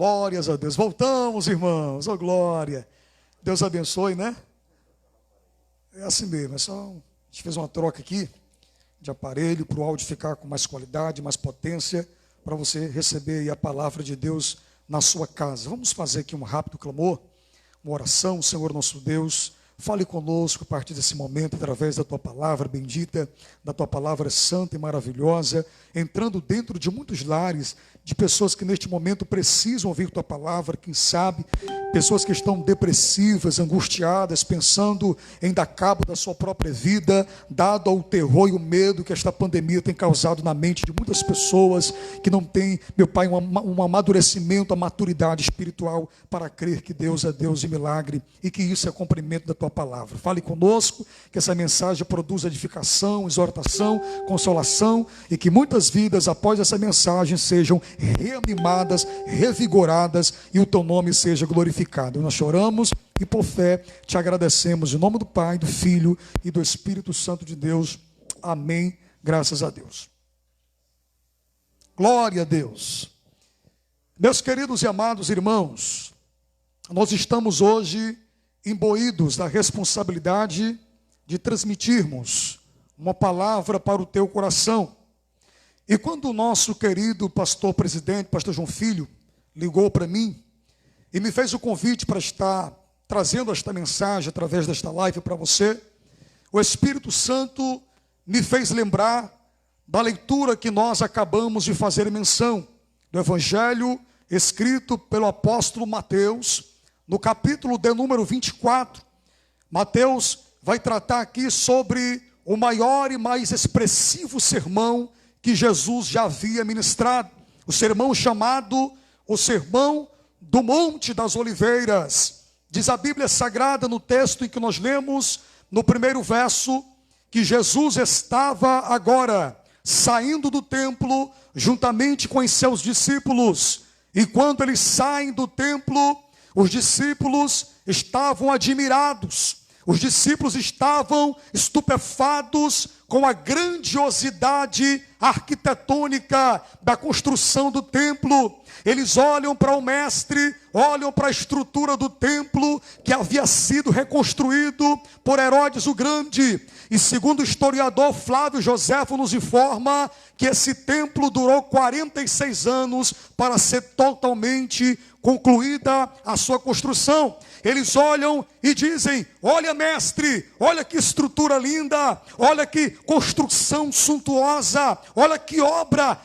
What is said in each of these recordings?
Glórias a Deus. Voltamos, irmãos. Oh, glória. Deus abençoe, né? É assim mesmo. A gente fez uma troca aqui de aparelho para o áudio ficar com mais qualidade, mais potência, para você receber aí a palavra de Deus na sua casa. Vamos fazer aqui um rápido clamor, uma oração. Senhor nosso Deus, fale conosco a partir desse momento, através da tua palavra bendita, da tua palavra santa e maravilhosa, entrando dentro de muitos lares, de pessoas que neste momento precisam ouvir tua palavra, quem sabe, pessoas que estão depressivas, angustiadas, pensando em dar cabo da sua própria vida, dado ao terror e o medo que esta pandemia tem causado na mente de muitas pessoas que não têm, meu Pai, um amadurecimento, a maturidade espiritual para crer que Deus é Deus de milagre e que isso é cumprimento da tua palavra. Fale conosco, que essa mensagem produza edificação, exortação, consolação e que muitas vidas após essa mensagem sejam reanimadas, revigoradas e o teu nome seja glorificado. Nós choramos e por fé te agradecemos em nome do Pai, do Filho e do Espírito Santo de Deus. Amém. Graças a Deus. Glória a Deus. Meus queridos e amados irmãos, nós estamos hoje imbuídos da responsabilidade de transmitirmos uma palavra para o teu coração. E quando o nosso querido pastor presidente, pastor João Filho, ligou para mim e me fez o convite para estar trazendo esta mensagem através desta live para você, o Espírito Santo me fez lembrar da leitura que nós acabamos de fazer menção, do Evangelho escrito pelo apóstolo Mateus, no capítulo de número 24. Mateus vai tratar aqui sobre o maior e mais expressivo sermão que Jesus já havia ministrado, o sermão chamado o Sermão do Monte das Oliveiras. Diz a Bíblia Sagrada no texto em que nós lemos, no primeiro verso, que Jesus estava agora saindo do templo juntamente com os seus discípulos. E quando eles saem do templo, os discípulos estavam admirados. Os discípulos estavam estupefatos com a grandiosidade arquitetônica da construção do templo. Eles olham para o mestre, olham para a estrutura do templo que havia sido reconstruído por Herodes o Grande. E segundo o historiador Flávio Joséfo nos informa que esse templo durou 46 anos para ser totalmente concluída a sua construção. Eles olham e dizem: olha, mestre, olha que estrutura linda, olha que construção suntuosa, olha que obra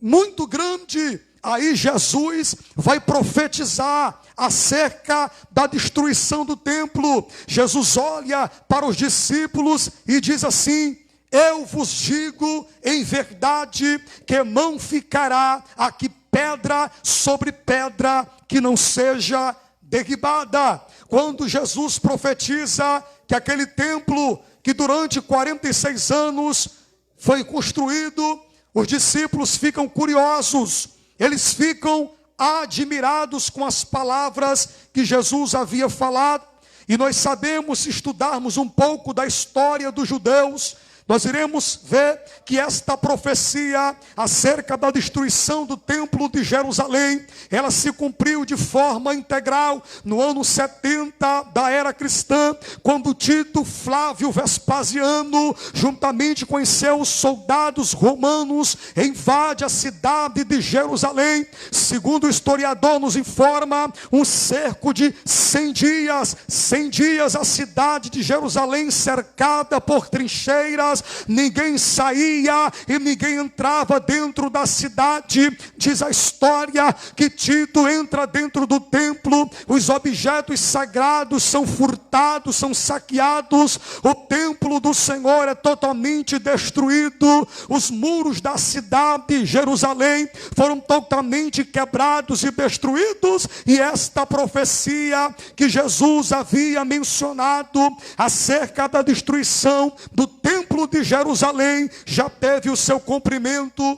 muito grande. Aí Jesus vai profetizar acerca da destruição do templo. Jesus olha para os discípulos e diz assim: eu vos digo em verdade que não ficará aqui pedra sobre pedra que não seja derribada. Quando Jesus profetiza que aquele templo que durante 46 anos foi construído, os discípulos ficam curiosos, eles ficam admirados com as palavras que Jesus havia falado. E nós sabemos, se estudarmos um pouco da história dos judeus, nós iremos ver que esta profecia acerca da destruição do templo de Jerusalém, ela se cumpriu de forma integral no ano 70 da era cristã, quando Tito Flávio Vespasiano, juntamente com os seus soldados romanos, invade a cidade de Jerusalém. Segundo o historiador nos informa, um cerco de 100 dias. 100 dias a cidade de Jerusalém cercada por trincheiras, ninguém saía e ninguém entrava dentro da cidade. Diz a história que Tito entra dentro do templo, os objetos sagrados são furtados, são saqueados, o templo do Senhor é totalmente destruído, os muros da cidade de Jerusalém foram totalmente quebrados e destruídos. E esta profecia que Jesus havia mencionado acerca da destruição do templo de Jerusalém já teve o seu cumprimento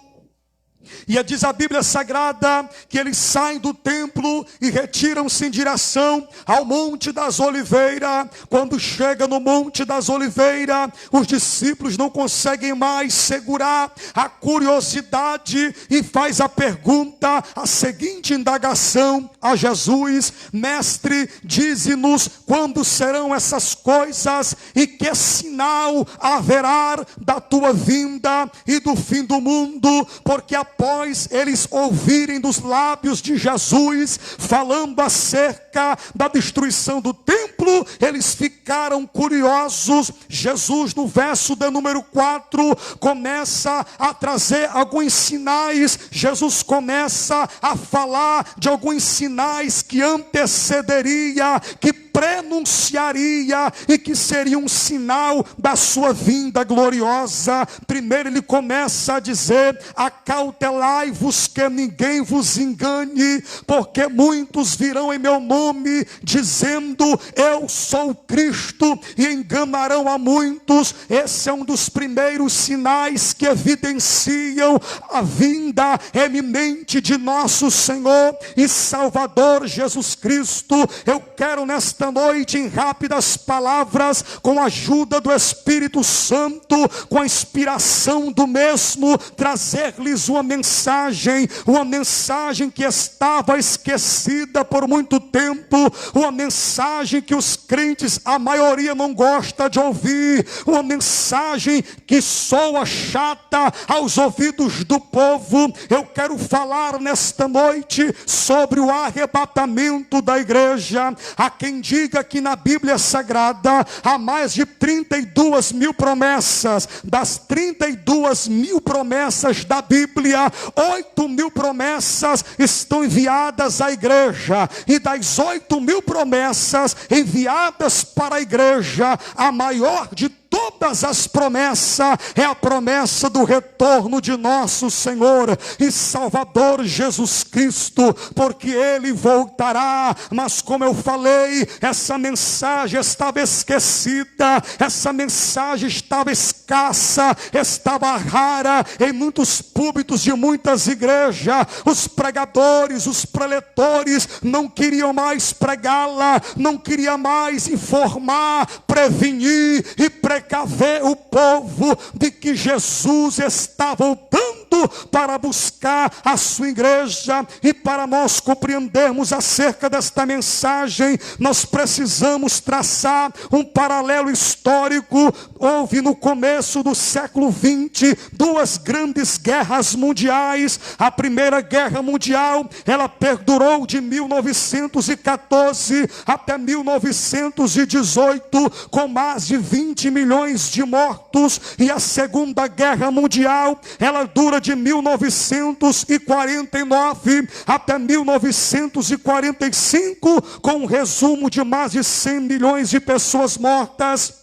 E diz a Bíblia Sagrada que eles saem do templo e retiram-se em direção ao Monte das Oliveiras. Quando chega no Monte das Oliveiras, os discípulos não conseguem mais segurar a curiosidade e faz a pergunta, a seguinte indagação a Jesus: Mestre, dize-nos quando serão essas coisas e que sinal haverá da tua vinda e do fim do mundo? Porque após eles ouvirem dos lábios de Jesus falando acerca da destruição do templo, eles ficaram curiosos. Jesus, no verso de número 4, começa a trazer alguns sinais. Jesus começa a falar de alguns sinais que antecederia, que prenunciaria e que seria um sinal da sua vinda gloriosa. Primeiro ele começa a dizer: acautelai-vos que ninguém vos engane, porque muitos virão em meu nome dizendo eu sou Cristo, e enganarão a muitos. Esse é um dos primeiros sinais que evidenciam a vinda eminente de nosso Senhor e Salvador Jesus Cristo. Eu quero nesta noite, em rápidas palavras, com a ajuda do Espírito Santo, com a inspiração do mesmo, trazer-lhes uma mensagem que estava esquecida por muito tempo, uma mensagem que os crentes, a maioria, não gosta de ouvir, uma mensagem que soa chata aos ouvidos do povo. Eu quero falar nesta noite sobre o arrebatamento da igreja. Há quem diga que na Bíblia Sagrada há mais de 32 mil promessas. Das 32 mil promessas da Bíblia, 8 mil promessas estão enviadas à igreja, e das 8 mil promessas enviadas para a igreja, a maior de todas as promessas é a promessa do retorno de nosso Senhor e Salvador Jesus Cristo, porque Ele voltará. Mas como eu falei, essa mensagem estava esquecida, essa mensagem estava escassa, estava rara em muitos púlpitos de muitas igrejas. Os pregadores, os preletores não queriam mais pregá-la, não queriam mais informar, prevenir e precaver o povo de que Jesus está voltando para buscar a sua igreja. E para nós compreendermos acerca desta mensagem, nós precisamos traçar um paralelo histórico. Houve no começo do século XX duas grandes guerras mundiais. A Primeira Guerra Mundial, ela perdurou de 1914 até 1918, com mais de 20 milhões de mortos. E a Segunda Guerra Mundial, ela dura de 1949 até 1945, com um resumo de mais de 100 milhões de pessoas mortas.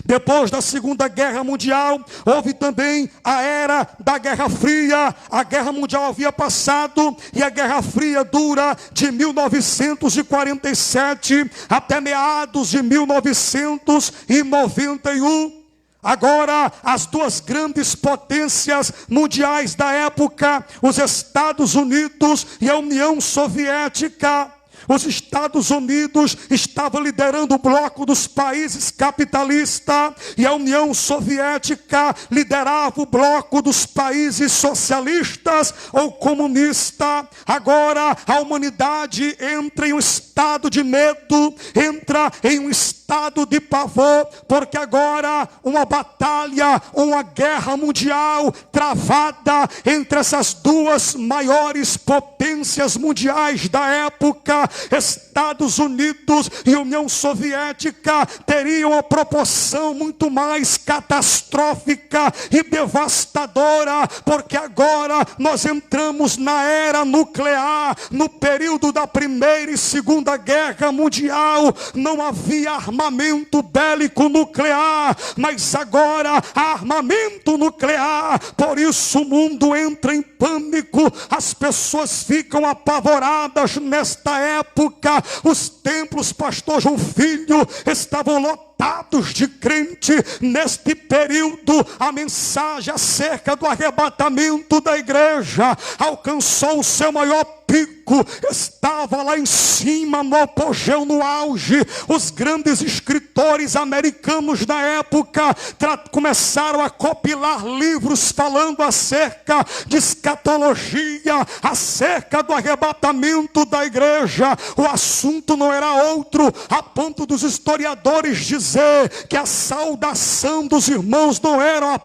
Depois da Segunda Guerra Mundial, houve também a era da Guerra Fria. A Guerra Mundial havia passado e a Guerra Fria dura de 1947 até meados de 1991. Agora, as duas grandes potências mundiais da época, os Estados Unidos e a União Soviética. Os Estados Unidos estavam liderando o bloco dos países capitalistas e a União Soviética liderava o bloco dos países socialistas ou comunistas. Agora a humanidade entra em um estado de medo, entra em um estado de pavor, porque agora uma batalha, uma guerra mundial travada entre essas duas maiores potências mundiais da época. Estados Unidos e União Soviética teriam uma proporção muito mais catastrófica e devastadora, porque agora nós entramos na era nuclear. No período da Primeira e Segunda Guerra Mundial não havia armas armamento bélico nuclear, mas agora há armamento nuclear. Por isso o mundo entra em pânico, as pessoas ficam apavoradas nesta época. Os templos, pastor João Filho, estavam lotados de crente. Neste período, a mensagem acerca do arrebatamento da igreja alcançou o seu maior pico, estava lá em cima, no apogeu, no auge. Os grandes escritores americanos da época começaram a compilar livros falando acerca de escatologia, acerca do arrebatamento da igreja. O assunto não era outro, a ponto dos historiadores dizer que a saudação dos irmãos não era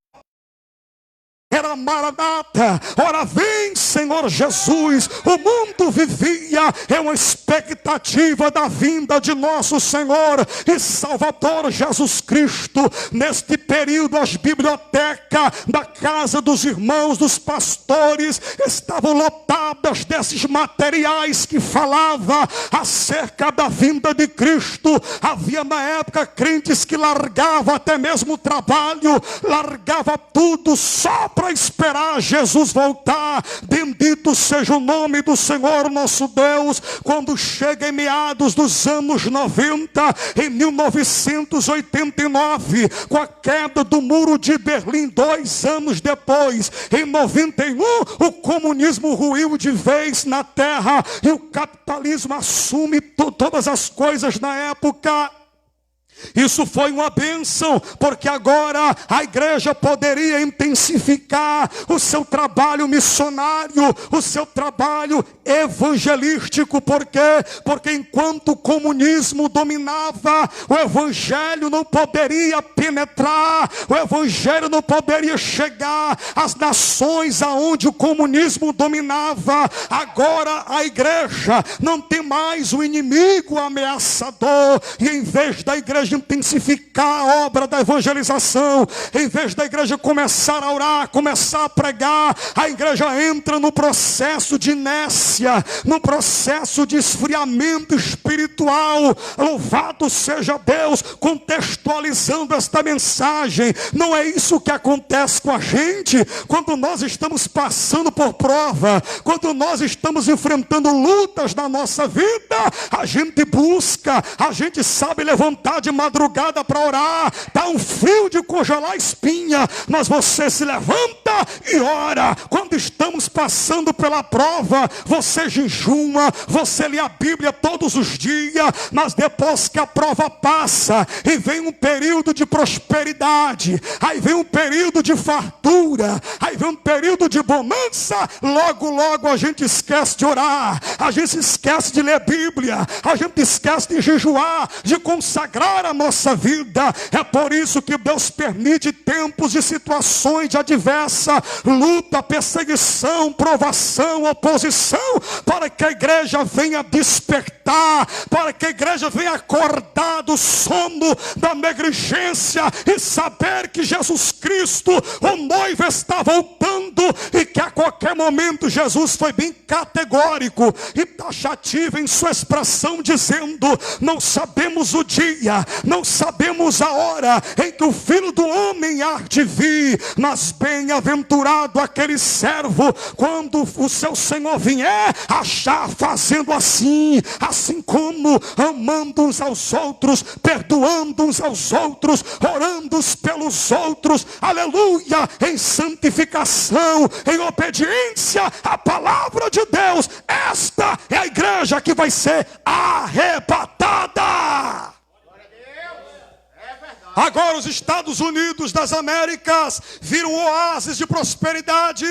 Maranata, ora vem Senhor Jesus. O mundo vivia em uma expectativa da vinda de nosso Senhor e Salvador Jesus Cristo. Neste período, as bibliotecas da casa dos irmãos, dos pastores, estavam lotadas desses materiais que falavam acerca da vinda de Cristo. Havia na época crentes que largavam até mesmo o trabalho, largava tudo só para esperar Jesus voltar. Bendito seja o nome do Senhor nosso Deus. Quando chega em meados dos anos 90, em 1989, com a queda do muro de Berlim, 2 anos depois, em 91, o comunismo ruiu de vez na terra e o capitalismo assume todas as coisas na época. Isso foi uma bênção, porque agora a igreja poderia intensificar o seu trabalho missionário, o seu trabalho evangelístico. Por quê? Porque enquanto o comunismo dominava, o evangelho não poderia penetrar, o evangelho não poderia chegar às nações aonde o comunismo dominava. Agora a igreja não tem mais o inimigo ameaçador, e em vez da igreja intensificar a obra da evangelização, em vez da igreja começar a orar, começar a pregar, a igreja entra no processo de inércia, no processo de esfriamento espiritual. Louvado seja Deus, contextualizando esta mensagem. Não é isso que acontece com a gente quando nós estamos passando por prova, quando nós estamos enfrentando lutas na nossa vida. A gente busca, a gente sabe levantar de madrugada para orar, está um frio de congelar a espinha, mas você se levanta e ora. Quando estamos passando pela prova, você jejuma, você lê a Bíblia todos os dias, mas depois que a prova passa e vem um período de prosperidade, aí vem um período de fartura, aí vem um período de bonança, logo a gente esquece de orar, a gente esquece de ler Bíblia, a gente esquece de jejuar, de consagrar a nossa vida. É por isso que Deus permite tempos de situações de adversa, luta, perseguição, provação, oposição, para que a igreja venha despertar, para que a igreja venha acordar do sono, da negligência, e saber que Jesus Cristo, o noivo, está voltando, e que a qualquer momento. Jesus foi bem categórico e taxativo em sua expressão, dizendo: não sabemos o dia, não sabemos a hora em que o Filho do Homem há de vir, mas bem-aventurado aquele servo quando o seu Senhor vier achar fazendo assim como amando uns aos outros, perdoando uns aos outros, orando uns pelos outros, aleluia, em santificação, em obediência à palavra de Deus. Esta é a igreja que vai ser arrebatada. Agora os Estados Unidos das Américas viram um oásis de prosperidade.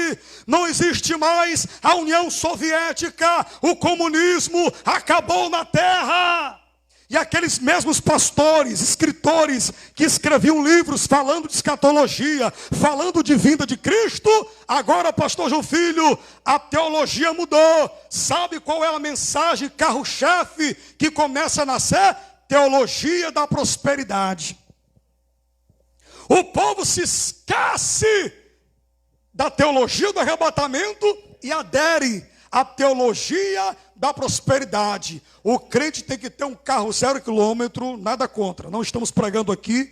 Não existe mais a União Soviética, o comunismo acabou na terra. E aqueles mesmos pastores, escritores que escreviam livros falando de escatologia, falando de vinda de Cristo, agora, pastor João Filho, a teologia mudou. Sabe qual é a mensagem carro-chefe que começa a nascer? Teologia da prosperidade. O povo se esquece da teologia do arrebatamento e adere a teologia da prosperidade. O crente tem que ter um carro 0 quilômetro, nada contra. Não estamos pregando aqui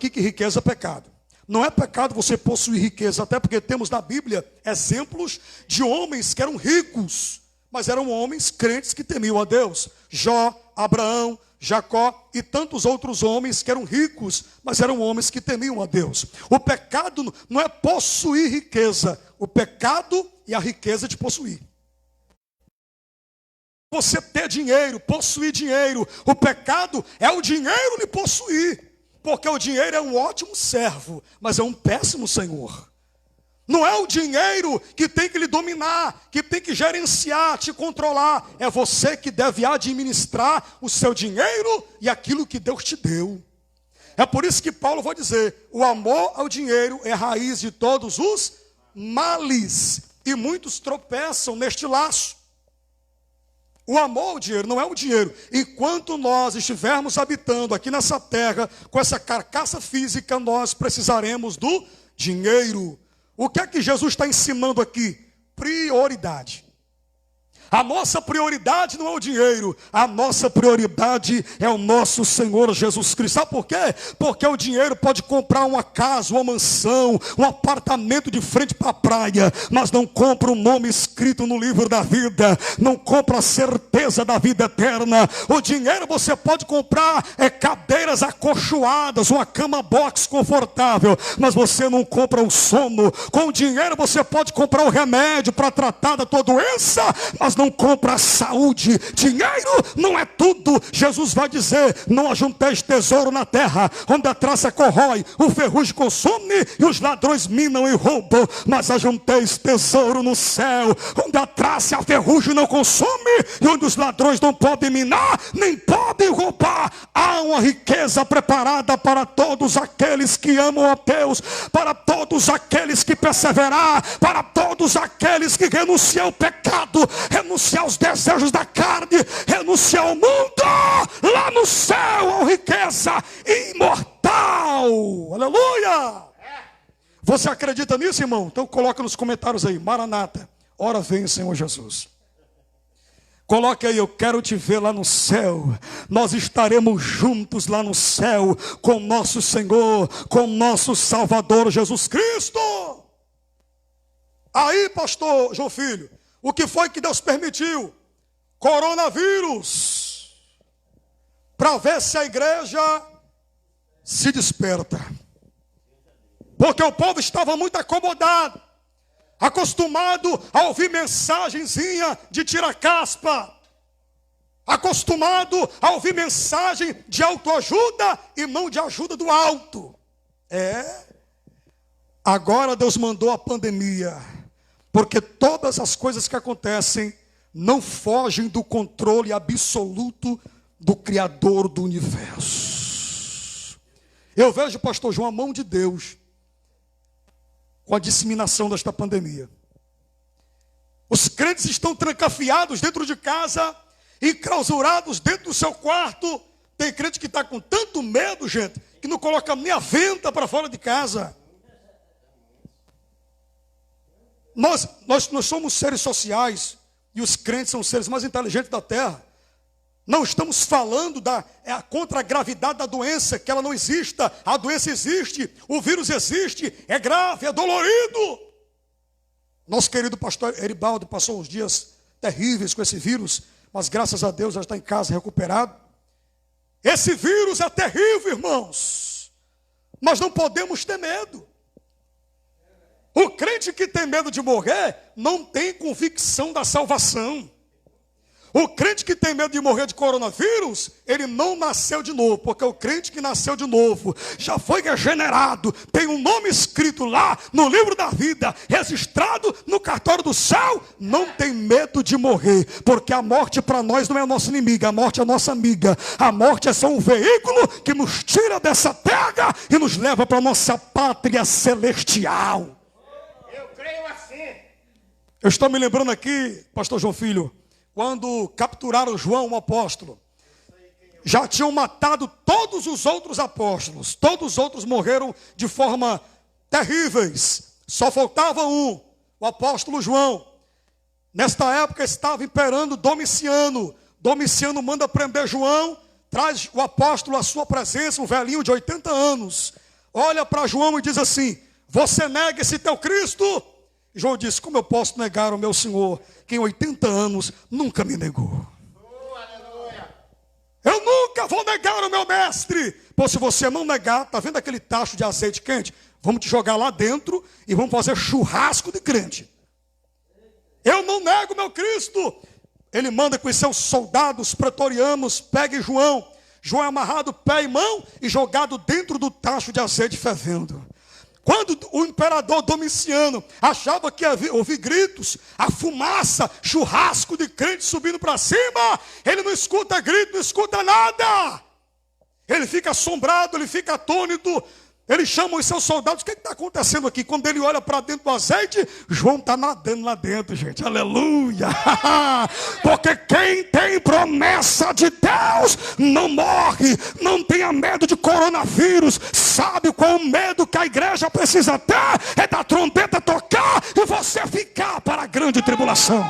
que riqueza é pecado. Não é pecado você possuir riqueza, até porque temos na Bíblia exemplos de homens que eram ricos, mas eram homens crentes que temiam a Deus. Jó, Abraão, Jacó e tantos outros homens que eram ricos, mas eram homens que temiam a Deus. O pecado não é possuir riqueza, o pecado é a riqueza de possuir. Você ter dinheiro, possuir dinheiro, o pecado é o dinheiro lhe possuir. Porque o dinheiro é um ótimo servo, mas é um péssimo senhor. Não é o dinheiro que tem que lhe dominar, que tem que gerenciar, te controlar. É você que deve administrar o seu dinheiro e aquilo que Deus te deu. É por isso que Paulo vai dizer, o amor ao dinheiro é a raiz de todos os males. E muitos tropeçam neste laço. O amor ao dinheiro não é o dinheiro. Enquanto nós estivermos habitando aqui nessa terra, com essa carcaça física, nós precisaremos do dinheiro. O que é que Jesus está ensinando aqui? Prioridade. A nossa prioridade não é o dinheiro, a nossa prioridade é o nosso Senhor Jesus Cristo. Sabe por quê? Porque o dinheiro pode comprar uma casa, uma mansão, um apartamento de frente para a praia, mas não compra o nome escrito no livro da vida, não compra a certeza da vida eterna. O dinheiro você pode comprar cadeiras acolchoadas, uma cama box confortável, mas você não compra o sono. Com o dinheiro você pode comprar o remédio para tratar da tua doença, mas não compra a saúde. Dinheiro não é tudo. Jesus vai dizer, não ajunteis tesouro na terra, onde a traça corrói, o ferrugem consome e os ladrões minam e roubam, mas ajunteis tesouro no céu, onde a traça e a ferrugem não consome e onde os ladrões não podem minar, nem podem roubar. Há uma riqueza preparada para todos aqueles que amam a Deus, para todos aqueles que perseverar, para todos aqueles que renunciam ao pecado, renunciar aos desejos da carne, renunciar ao mundo. Lá no céu há riqueza imortal. Aleluia! Você acredita nisso, irmão? Então coloca nos comentários aí, Maranata, ora vem, Senhor Jesus. Coloque aí, eu quero te ver lá no céu. Nós estaremos juntos lá no céu com nosso Senhor, com nosso Salvador Jesus Cristo. Aí, pastor João Filho, o que foi que Deus permitiu? Coronavírus. Para ver se a igreja se desperta. Porque o povo estava muito acomodado, acostumado a ouvir mensagenzinha de tira-caspa, acostumado a ouvir mensagem de autoajuda e não de ajuda do alto. Agora Deus mandou a pandemia, porque todas as coisas que acontecem não fogem do controle absoluto do Criador do universo. Eu vejo, pastor João, a mão de Deus com a disseminação desta pandemia. Os crentes estão trancafiados dentro de casa, enclausurados dentro do seu quarto. Tem crente que está com tanto medo, gente, que não coloca nem a venta para fora de casa. Nós somos seres sociais e os crentes são os seres mais inteligentes da terra. Não estamos falando contra a gravidade da doença, que ela não exista. A doença existe, o vírus existe, é grave, é dolorido. Nosso querido pastor Eribaldo passou uns dias terríveis com esse vírus, mas graças a Deus já está em casa recuperado. Esse vírus é terrível, irmãos, mas não podemos ter medo. O crente que tem medo de morrer não tem convicção da salvação. O crente que tem medo de morrer de coronavírus, ele não nasceu de novo, porque o crente que nasceu de novo, já foi regenerado, tem um nome escrito lá no livro da vida, registrado no cartório do céu, não tem medo de morrer, porque a morte para nós não é nossa inimiga, a morte é nossa amiga. A morte é só um veículo que nos tira dessa terra e nos leva para a nossa pátria celestial. Eu creio assim. Eu estou me lembrando aqui, pastor João Filho, quando capturaram João, o apóstolo, já tinham matado todos os outros apóstolos. Todos os outros morreram de forma terríveis. Só faltava um, o apóstolo João. Nesta época estava imperando Domiciano. Domiciano manda prender João, traz o apóstolo à sua presença, um velhinho de 80 anos. Olha para João e diz assim: você nega esse teu Cristo? E João disse: como eu posso negar o meu Senhor, que em 80 anos nunca me negou? Eu nunca vou negar o meu mestre. Pois se você não negar, está vendo aquele tacho de azeite quente? Vamos te jogar lá dentro e vamos fazer churrasco de crente. Eu não nego o meu Cristo. Ele manda com os seus soldados pretorianos, peguem João. João é amarrado pé e mão e jogado dentro do tacho de azeite fervendo. Quando o imperador Domiciano achava que ia ouvir gritos, a fumaça, churrasco de crente subindo para cima, ele não escuta grito, não escuta nada. Ele fica assombrado, ele fica atônito. Ele chama os seus soldados: o que está acontecendo aqui? Quando ele olha para dentro do azeite, João está nadando lá dentro, gente. Aleluia! Porque quem tem promessa de Deus não morre. Não tenha medo de coronavírus. Sabe qual o medo que a igreja precisa ter? É da trombeta tocar e você ficar para a grande tribulação.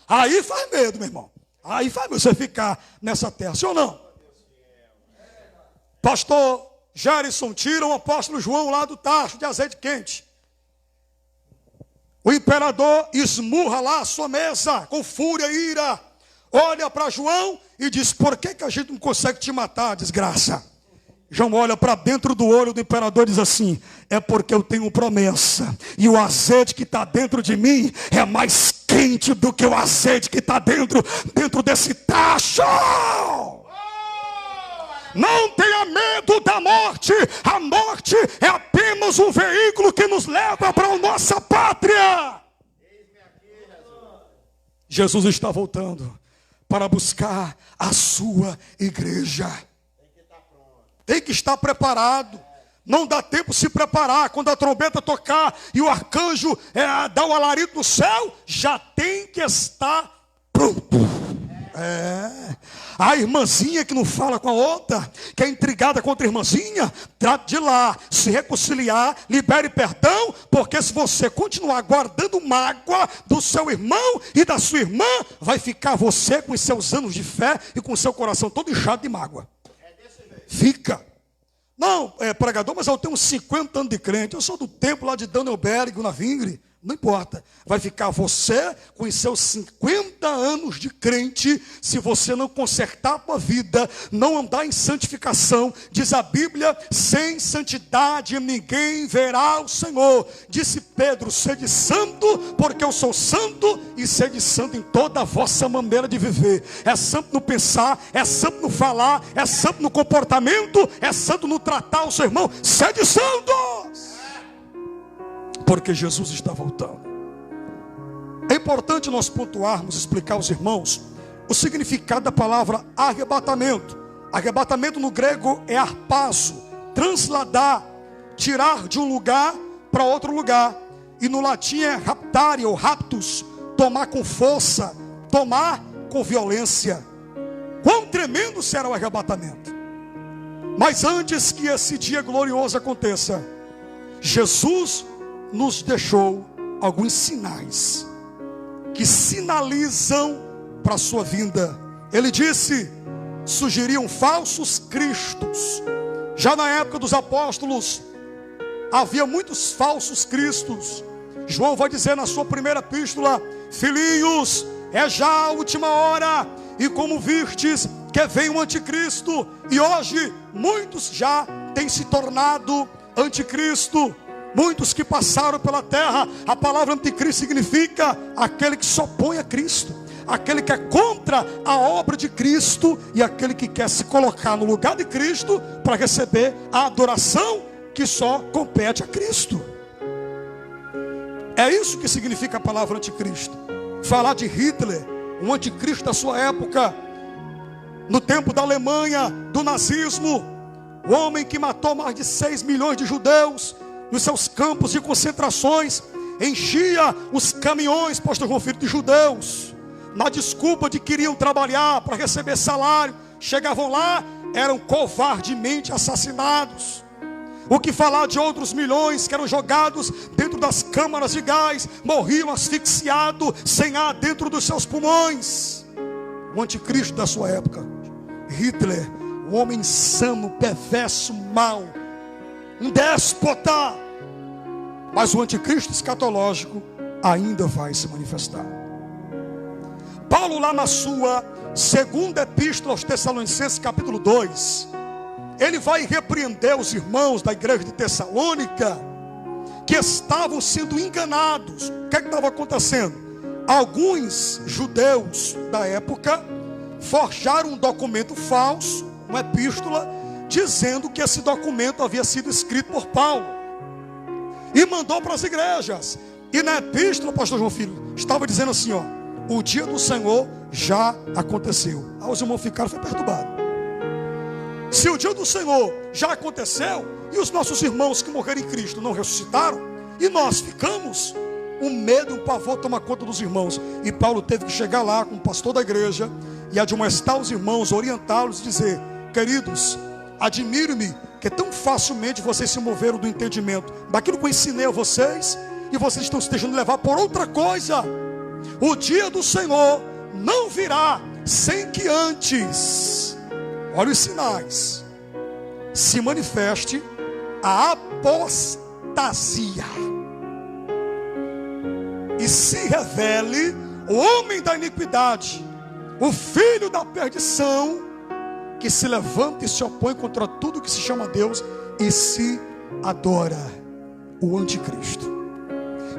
Aí faz medo, meu irmão. Aí faz medo você ficar nessa terra, sim ou não? Pastor Gerson tira o apóstolo João lá do tacho de azeite quente. O imperador esmurra lá a sua mesa com fúria e ira. Olha para João e diz: por que a gente não consegue te matar, desgraça? João olha para dentro do olho do imperador e diz assim: é porque eu tenho promessa. E o azeite que está dentro de mim é mais quente do que o azeite que está dentro desse tacho. Não tenha medo da morte. A morte é apenas um veículo que nos leva para a nossa pátria. Jesus está voltando para buscar a sua igreja. Tem que estar preparado. Não dá tempo de se preparar. Quando a trombeta tocar e o arcanjo dá o alarido no céu, já tem que estar pronto. A irmãzinha que não fala com a outra, que é intrigada contra a irmãzinha, trate de lá, se reconciliar, libere perdão, porque se você continuar guardando mágoa do seu irmão e da sua irmã, vai ficar você com os seus anos de fé e com o seu coração todo inchado de mágoa. Fica. Não, pregador, mas eu tenho 50 anos de crente, eu sou do templo lá de Dannelberg, na Vingre. Não importa, vai ficar você com os seus 50 anos de crente, se você não consertar a tua vida, não andar em santificação. Diz a Bíblia: sem santidade ninguém verá o Senhor. Disse Pedro: sede santo, porque eu sou santo, e sede santo em toda a vossa maneira de viver. É santo no pensar, é santo no falar, é santo no comportamento, é santo no tratar o seu irmão. Sede santos! Porque Jesus está voltando. É importante nós pontuarmos, explicar aos irmãos o significado da palavra arrebatamento. Arrebatamento no grego é harpazo, transladar, tirar de um lugar para outro lugar. E no latim é raptare ou raptus, tomar com força, tomar com violência. Quão tremendo será o arrebatamento! Mas antes que esse dia glorioso aconteça, Jesus nos deixou alguns sinais que sinalizam para a sua vinda. Ele disse: surgiriam falsos cristos. Já na época dos apóstolos havia muitos falsos cristos. João vai dizer na sua primeira epístola: filhinhos, é já a última hora, e como vistes que vem o anticristo, e hoje muitos já têm se tornado anticristo. Muitos que passaram pela terra. A palavra anticristo significa aquele que se opõe a Cristo, aquele que é contra a obra de Cristo, e aquele que quer se colocar no lugar de Cristo para receber a adoração que só compete a Cristo. É isso que significa a palavra anticristo. Falar de Hitler, um anticristo da sua época, no tempo da Alemanha, do nazismo, o homem que matou mais de 6 milhões de judeus nos seus campos de concentrações, enchia os caminhões, pastor João Filho, de judeus, na desculpa de que queriam trabalhar para receber salário. Chegavam lá, eram covardemente assassinados. O que falar de outros milhões que eram jogados dentro das câmaras de gás, morriam asfixiados, sem ar dentro dos seus pulmões. O anticristo da sua época, Hitler, um homem insano, perverso, mau, um déspota. Mas o anticristo escatológico ainda vai se manifestar. Paulo, lá na sua segunda epístola aos Tessalonicenses, capítulo 2, ele vai repreender os irmãos da igreja de Tessalônica, que estavam sendo enganados. O que estava acontecendo? Alguns judeus da época forjaram um documento falso, uma epístola, dizendo que esse documento havia sido escrito por Paulo, e mandou para as igrejas. E na epístola, pastor João Filho, estava dizendo assim, ó: o dia do Senhor já aconteceu. Aí os irmãos ficaram perturbados. Se o dia do Senhor já aconteceu, e os nossos irmãos que morreram em Cristo não ressuscitaram, e nós ficamos, um medo, um pavor toma conta dos irmãos. E Paulo teve que chegar lá com o pastor da igreja e admoestar os irmãos, orientá-los e dizer: queridos, admiro-me que tão facilmente vocês se moveram do entendimento daquilo que eu ensinei a vocês, e vocês estão se deixando levar por outra coisa. O dia do Senhor não virá sem que antes, olha os sinais, se manifeste a apostasia e se revele o homem da iniquidade, o filho da perdição, que se levanta e se opõe contra tudo que se chama Deus e se adora, o anticristo.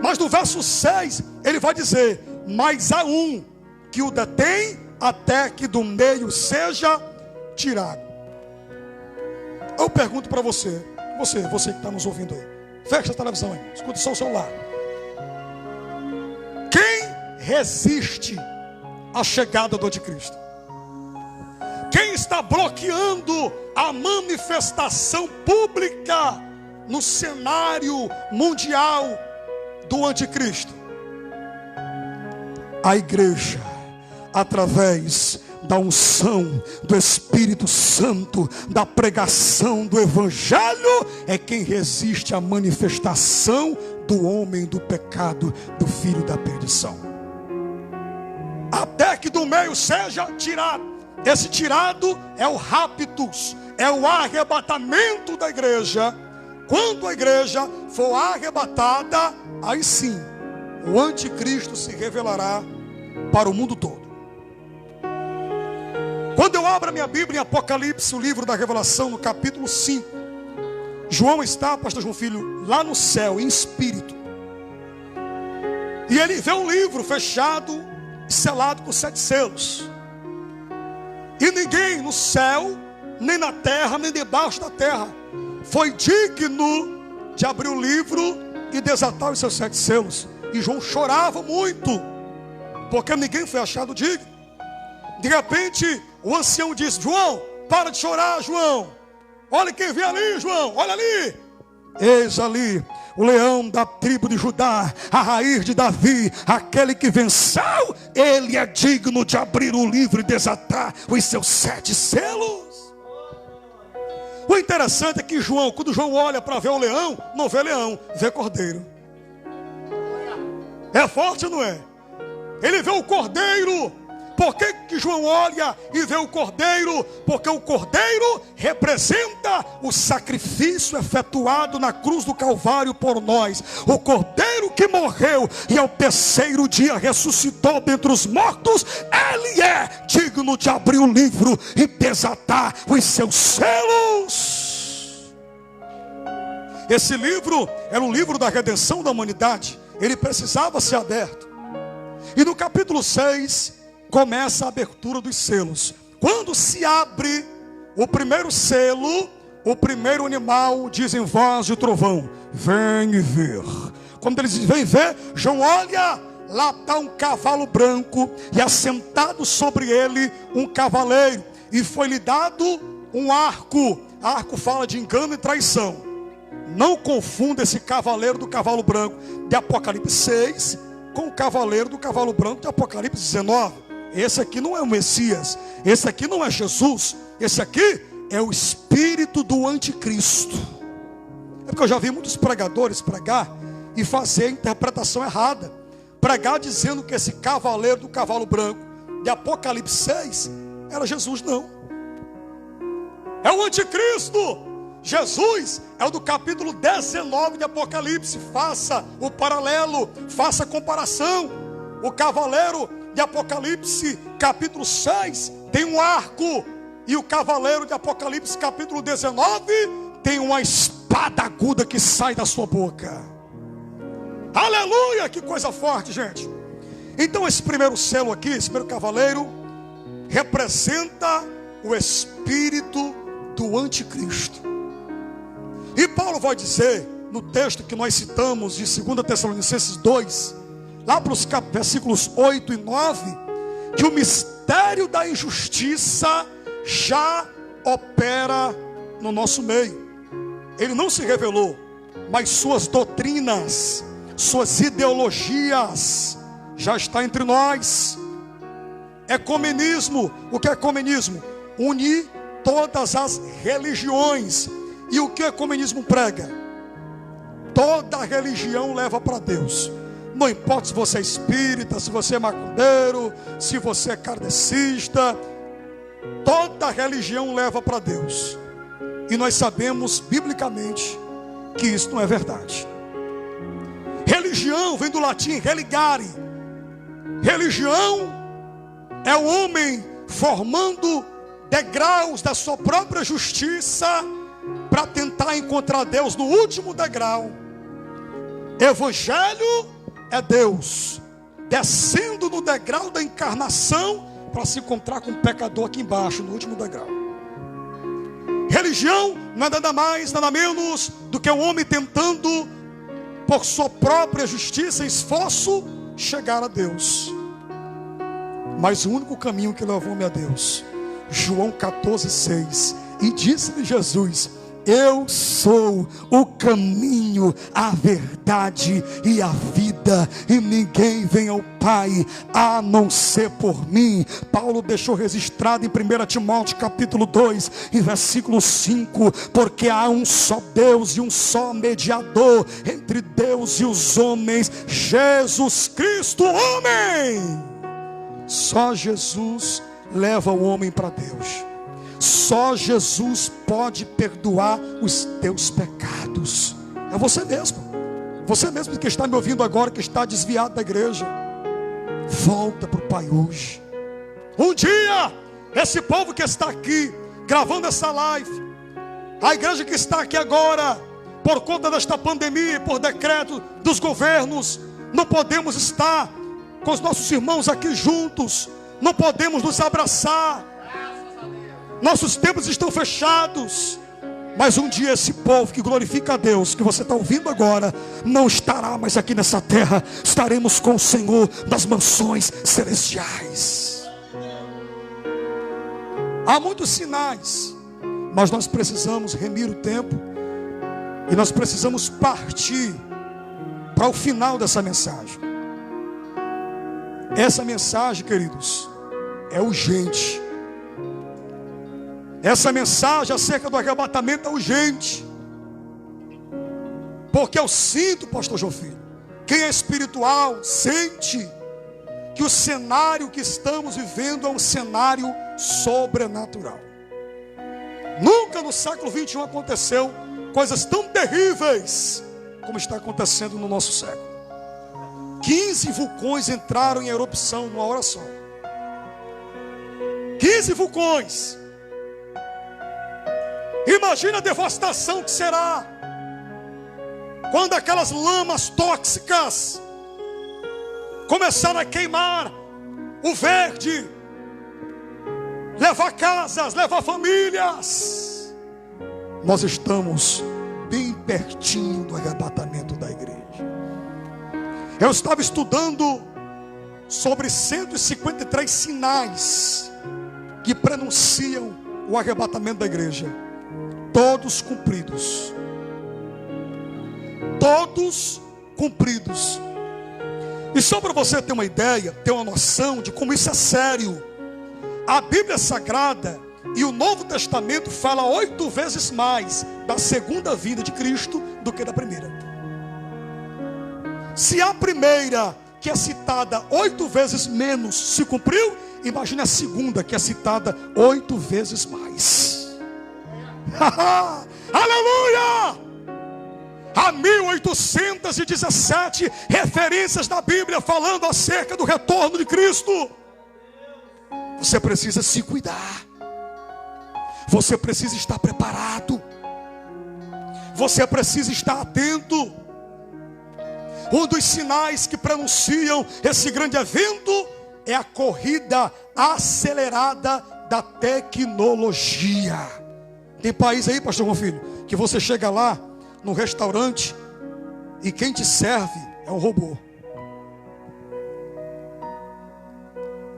Mas no verso 6 ele vai dizer: mas há um que o detém até que do meio seja tirado. Eu pergunto para você que está nos ouvindo aí, fecha a televisão aí, escuta só o celular. Quem resiste à chegada do anticristo? Quem está bloqueando a manifestação pública no cenário mundial do anticristo? A igreja, através da unção do Espírito Santo, da pregação do Evangelho, é quem resiste à manifestação do homem do pecado, do filho da perdição, até que do meio seja tirado. Esse tirado é o raptus, é o arrebatamento da igreja. Quando a igreja for arrebatada, aí sim o anticristo se revelará para o mundo todo. Quando eu abro a minha Bíblia em Apocalipse, o livro da Revelação, no capítulo 5, João está, pastor João Filho, lá no céu, em espírito, e ele vê um livro fechado, selado com 7 selos. E ninguém no céu, nem na terra, nem debaixo da terra foi digno de abrir o livro e desatar os seus 7 selos. E João chorava muito, porque ninguém foi achado digno. De repente o ancião disse: João, para de chorar, João. Olha quem vem ali, João, olha ali. Eis ali o leão da tribo de Judá, a raiz de Davi, aquele que venceu. Ele é digno de abrir o livro e desatar os seus 7 selos. O interessante é que João, quando João olha para ver o leão, não vê leão, vê cordeiro. É forte ou não é? Ele vê o cordeiro. Por que João olha e vê o cordeiro? Porque o cordeiro representa o sacrifício efetuado na cruz do Calvário por nós. O cordeiro que morreu e ao 3º dia ressuscitou dentre os mortos. Ele é digno de abrir o livro e desatar os seus selos. Esse livro era um livro da redenção da humanidade. Ele precisava ser aberto. E no capítulo 6 começa a abertura dos selos. Quando se abre o primeiro selo, o primeiro animal diz em voz de trovão: vem ver. Quando eles dizem vem ver, João olha, lá está um cavalo branco, e assentado sobre ele um cavaleiro, e foi-lhe dado um arco. Arco fala de engano e traição. Não confunda esse cavaleiro do cavalo branco de Apocalipse 6 com o cavaleiro do cavalo branco de Apocalipse 19. Esse aqui não é o Messias, esse aqui não é Jesus, esse aqui é o espírito do anticristo. É porque eu já vi muitos pregadores pregar e fazer a interpretação errada. Pregar dizendo que esse cavaleiro do cavalo branco de Apocalipse 6 era Jesus. Não, é o anticristo. Jesus é o do capítulo 19 de Apocalipse. Faça o paralelo, faça a comparação. O cavaleiro de Apocalipse capítulo 6 tem um arco, e o cavaleiro de Apocalipse capítulo 19 tem uma espada aguda que sai da sua boca. Aleluia, que coisa forte, gente. Então esse primeiro selo aqui, esse primeiro cavaleiro, representa o espírito do anticristo. E Paulo vai dizer, no texto que nós citamos de 2 Tessalonicenses 2, lá para os versículos 8 e 9, que o mistério da injustiça já opera no nosso meio. Ele não se revelou, mas suas doutrinas, suas ideologias já está entre nós. Ecumenismo. O que é ecumenismo? Unir todas as religiões. E o que o ecumenismo prega? Toda religião leva para Deus. Não importa se você é espírita, se você é macumbeiro, se você é kardecista, toda religião leva para Deus. E nós sabemos biblicamente que isso não é verdade. Religião vem do latim religare. Religião é o homem formando degraus da sua própria justiça para tentar encontrar Deus no último degrau. Evangelho é Deus descendo no degrau da encarnação para se encontrar com o pecador aqui embaixo, no último degrau. Religião não é nada mais, nada menos do que o homem tentando, por sua própria justiça e esforço, chegar a Deus. Mas o único caminho que levou-me a Deus, João 14,6, e disse-lhe Jesus: eu sou o caminho, a verdade e a vida, e ninguém vem ao Pai a não ser por mim. Paulo deixou registrado em 1 Timóteo capítulo 2 e versículo 5, porque há um só Deus e um só mediador entre Deus e os homens, Jesus Cristo, homem. Só Jesus leva o homem para Deus. Só Jesus pode perdoar os teus pecados. É você mesmo que está me ouvindo agora, que está desviado da igreja. Volta para o Pai hoje. Um dia, esse povo que está aqui gravando essa live, a igreja que está aqui agora, por conta desta pandemia, por decreto dos governos, não podemos estar com os nossos irmãos aqui juntos, não podemos nos abraçar, nossos templos estão fechados. Mas um dia esse povo que glorifica a Deus, que você está ouvindo agora, não estará mais aqui nessa terra. Estaremos com o Senhor das mansões celestiais. Há muitos sinais, mas nós precisamos remir o tempo, e nós precisamos partir para o final dessa mensagem. Essa mensagem, queridos, é urgente. Essa mensagem acerca do arrebatamento é urgente. Porque eu sinto, pastor Jofim, quem é espiritual sente que o cenário que estamos vivendo é um cenário sobrenatural. Nunca no século 21 aconteceu coisas tão terríveis como está acontecendo no nosso século. 15 vulcões entraram em erupção numa hora só. 15 vulcões. Imagina a devastação que será quando aquelas lamas tóxicas começaram a queimar o verde, levar casas, levar famílias. Nós estamos bem pertinho do arrebatamento da igreja. Eu estava estudando sobre 153 sinais que prenunciam o arrebatamento da igreja. Todos cumpridos. Todos cumpridos. E só para você ter uma ideia, ter uma noção de como isso é sério, a Bíblia Sagrada E o Novo Testamento fala 8 vezes mais da segunda vinda de Cristo do que da primeira. Se a primeira, que é citada 8 vezes menos, se cumpriu, imagine a segunda, que é citada 8 vezes mais. Aleluia! Há 1817 referências da Bíblia falando acerca do retorno de Cristo. Você precisa se cuidar. Você precisa estar preparado. Você precisa estar atento. Um dos sinais que pronunciam esse grande evento é a corrida acelerada da tecnologia. Tem país aí, pastor João Filho, que você chega lá no restaurante e quem te serve é um robô.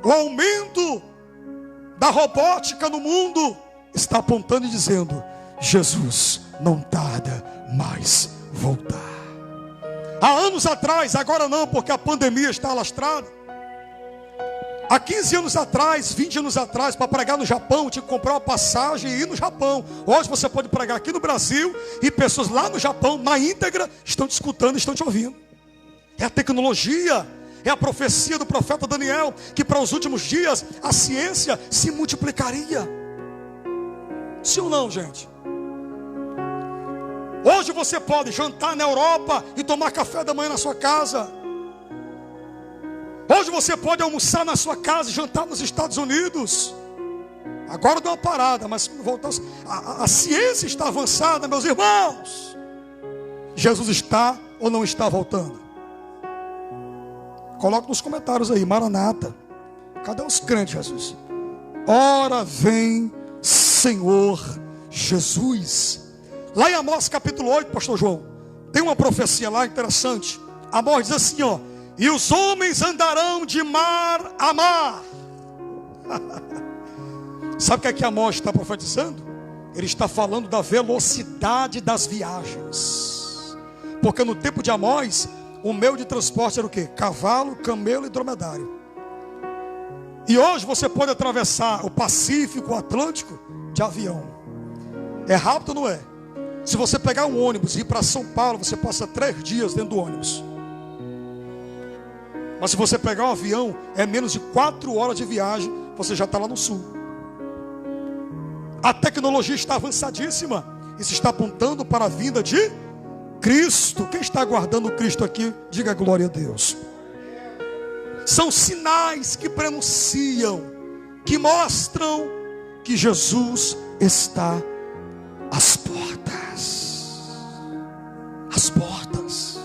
O aumento da robótica no mundo está apontando e dizendo: Jesus não tarda mais voltar. Há anos atrás, agora não, porque a pandemia está alastrada. Há 15 anos atrás, 20 anos atrás, para pregar no Japão, tinha que comprar uma passagem e ir no Japão. Hoje você pode pregar aqui no Brasil e pessoas lá no Japão, na íntegra, estão te escutando, estão te ouvindo. É a tecnologia, é a profecia do profeta Daniel, que para os últimos dias a ciência se multiplicaria. Sim ou não, gente? Hoje você pode jantar na Europa e tomar café da manhã na sua casa. Hoje você pode almoçar na sua casa e jantar nos Estados Unidos. Agora deu uma parada, mas voltamos. A ciência está avançada, meus irmãos. Jesus está ou não está voltando? Coloque nos comentários aí, Maranata. Cadê os crentes, Jesus? Ora vem, Senhor Jesus. Lá em Amós capítulo 8, pastor João, tem uma profecia lá interessante. Amós diz assim, ó: e os homens andarão de mar a mar. Sabe o que é que Amós está profetizando? Ele está falando da velocidade das viagens. Porque no tempo de Amós, o meio de transporte era o quê? Cavalo, camelo e dromedário. E hoje você pode atravessar o Pacífico, o Atlântico, de avião. É rápido ou não é? Se você pegar um ônibus e ir para São Paulo, você passa 3 dias dentro do ônibus. Mas se você pegar um avião, é menos de 4 horas de viagem, você já está lá no sul. A tecnologia está avançadíssima. Isso está apontando para a vinda de Cristo. Quem está aguardando Cristo aqui, diga glória a Deus. São sinais que pronunciam, que mostram que Jesus está às portas. Às portas.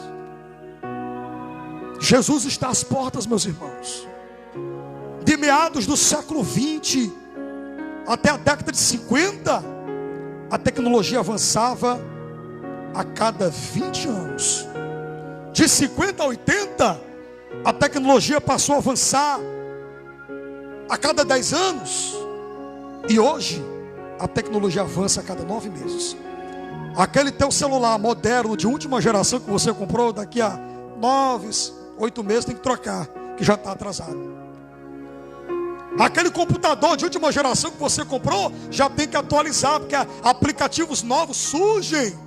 Jesus está às portas, meus irmãos. De meados do século 20 até a década de 50, a tecnologia avançava a cada 20 anos. De 50 a 80, a tecnologia passou a avançar a cada 10 anos. E hoje, a tecnologia avança a cada 9 meses. Aquele teu celular moderno de última geração que você comprou, daqui a 9, 8 meses tem que trocar, que já está atrasado. Aquele computador de última geração que você comprou, já tem que atualizar, porque aplicativos novos surgem.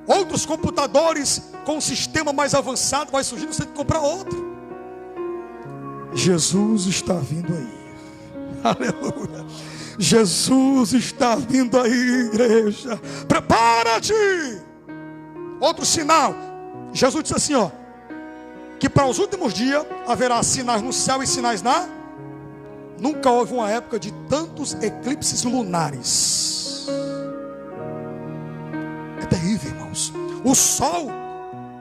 Outros computadores com um sistema mais avançado vai surgindo, você tem que comprar outro. Jesus está vindo aí. Aleluia. Jesus está vindo aí, igreja. Prepara-te. Outro sinal. Jesus disse assim, ó, que para os últimos dias haverá sinais no céu e sinais na... Nunca houve uma época de tantos eclipses lunares. É terrível, irmãos. O sol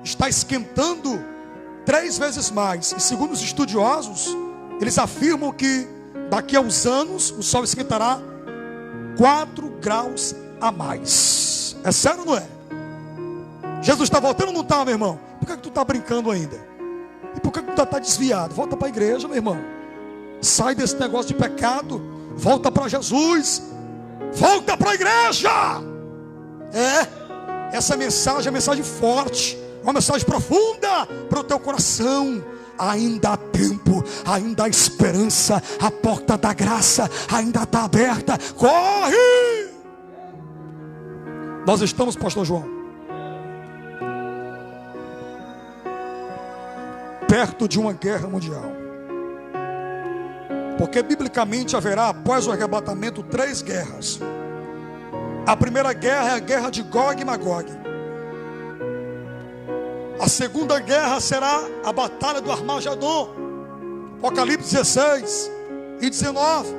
está esquentando 3 vezes mais. E segundo os estudiosos, eles afirmam que daqui a uns anos o sol esquentará 4 graus a mais. É sério ou não é? Jesus está voltando ou não está, meu irmão? Por que tu está brincando ainda? E por que tu está desviado? Volta para a igreja, meu irmão. Sai desse negócio de pecado. Volta para Jesus. Volta para a igreja. Essa mensagem é uma mensagem forte, uma mensagem profunda para o teu coração. ainda há tempo, ainda há esperança, a porta da graça ainda está aberta. Corre! Nós estamos, pastor João, perto de uma guerra mundial. Porque biblicamente haverá, após o arrebatamento, 3 guerras. A primeira guerra é a guerra de Gog e Magog. A segunda guerra será a batalha do Armagedon. Apocalipse 16 e 19.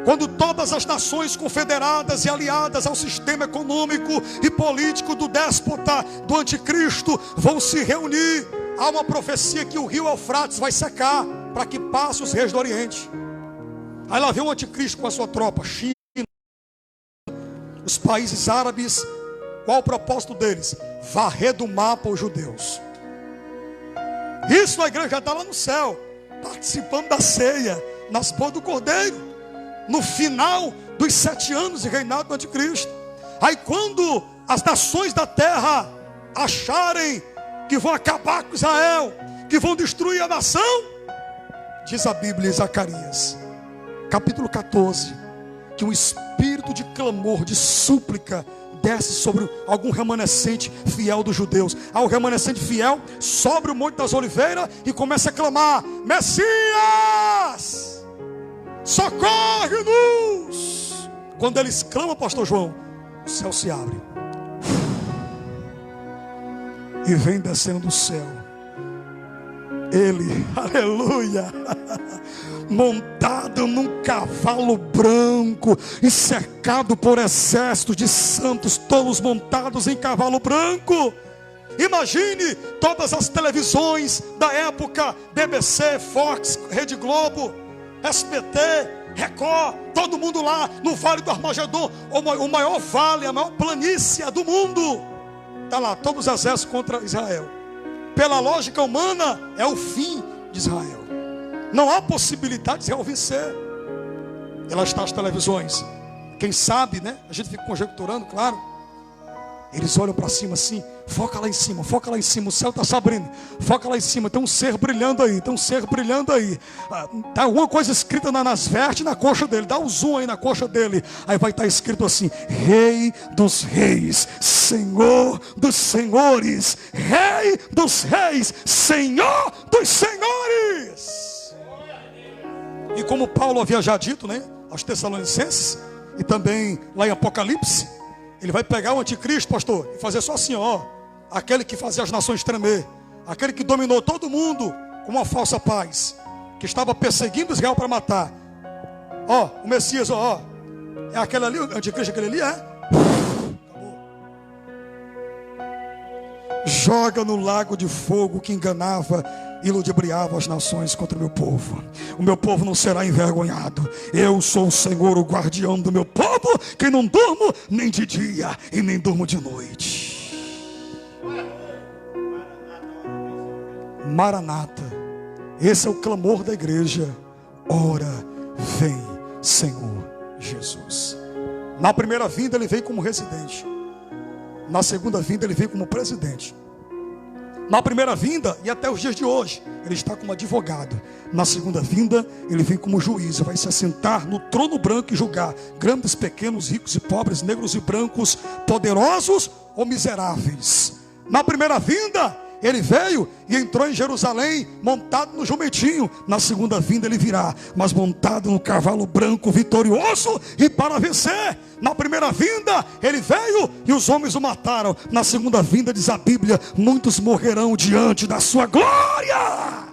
Quando todas as nações confederadas e aliadas ao sistema econômico e político do déspota, do anticristo, vão se reunir. Há uma profecia que o rio Eufrates vai secar, para que passe os reis do Oriente. Aí lá vem o anticristo com a sua tropa, China, os países árabes. Qual o propósito deles? Varrer do mapa os judeus. Isso a igreja está lá no céu, participando da ceia, nas bodas do Cordeiro, no final dos 7 anos de reinado do anticristo. Aí quando as nações da terra acharem que vão acabar com Israel, que vão destruir a nação, diz a Bíblia em Zacarias, capítulo 14, que um espírito de clamor, de súplica, desce sobre algum remanescente fiel dos judeus. Aí o remanescente fiel sobe o Monte das Oliveiras e começa a clamar: Messias, socorre-nos! Quando eles clamam, pastor João, o céu se abre e vem descendo do céu ele, aleluia, montado num cavalo branco e cercado por exércitos de santos, todos montados em cavalo branco. Imagine todas as televisões da época, BBC, Fox, Rede Globo, SBT, Record, todo mundo lá no Vale do Armagedon, o maior vale, a maior planície do mundo. Está lá, todos os exércitos contra Israel. Pela lógica humana, é o fim de Israel. Não há possibilidade de Israel vencer. E lá estão as televisões. Quem sabe, né? A gente fica conjecturando, claro. Eles olham para cima assim: foca lá em cima, foca lá em cima, o céu está se abrindo, foca lá em cima, tem um ser brilhando aí, tem um ser brilhando aí. Está alguma coisa escrita nas vestes, na coxa dele, dá um zoom aí na coxa dele. Aí vai estar escrito assim: Rei dos reis, Senhor dos senhores, Rei dos reis, Senhor dos senhores. E como Paulo havia já dito, né, aos Tessalonicenses, e também lá em Apocalipse, ele vai pegar o anticristo, pastor, e fazer só assim, ó. Aquele que fazia as nações tremer, aquele que dominou todo mundo com uma falsa paz, que estava perseguindo Israel para matar. Ó, o Messias, ó, é aquele ali, o anticristo, aquele ali, é? Acabou. Joga no lago de fogo que enganava e ludibriava as nações contra o meu povo. O meu povo não será envergonhado. Eu sou o Senhor, o guardião do meu povo, que não durmo nem de dia e nem durmo de noite. Maranata. Esse é o clamor da igreja. Ora, vem, Senhor Jesus. Na primeira vinda ele vem como residente. Na segunda vinda ele vem como presidente. Na primeira vinda, e até os dias de hoje, ele está como advogado. Na segunda vinda, ele vem como juiz. Vai se assentar no trono branco e julgar grandes, pequenos, ricos e pobres, negros e brancos, poderosos ou miseráveis. Na primeira vinda, ele veio e entrou em Jerusalém montado no jumentinho. Na segunda vinda ele virá, mas montado no cavalo branco vitorioso e para vencer. Na primeira vinda ele veio e os homens o mataram. Na segunda vinda, diz a Bíblia, muitos morrerão diante da sua glória.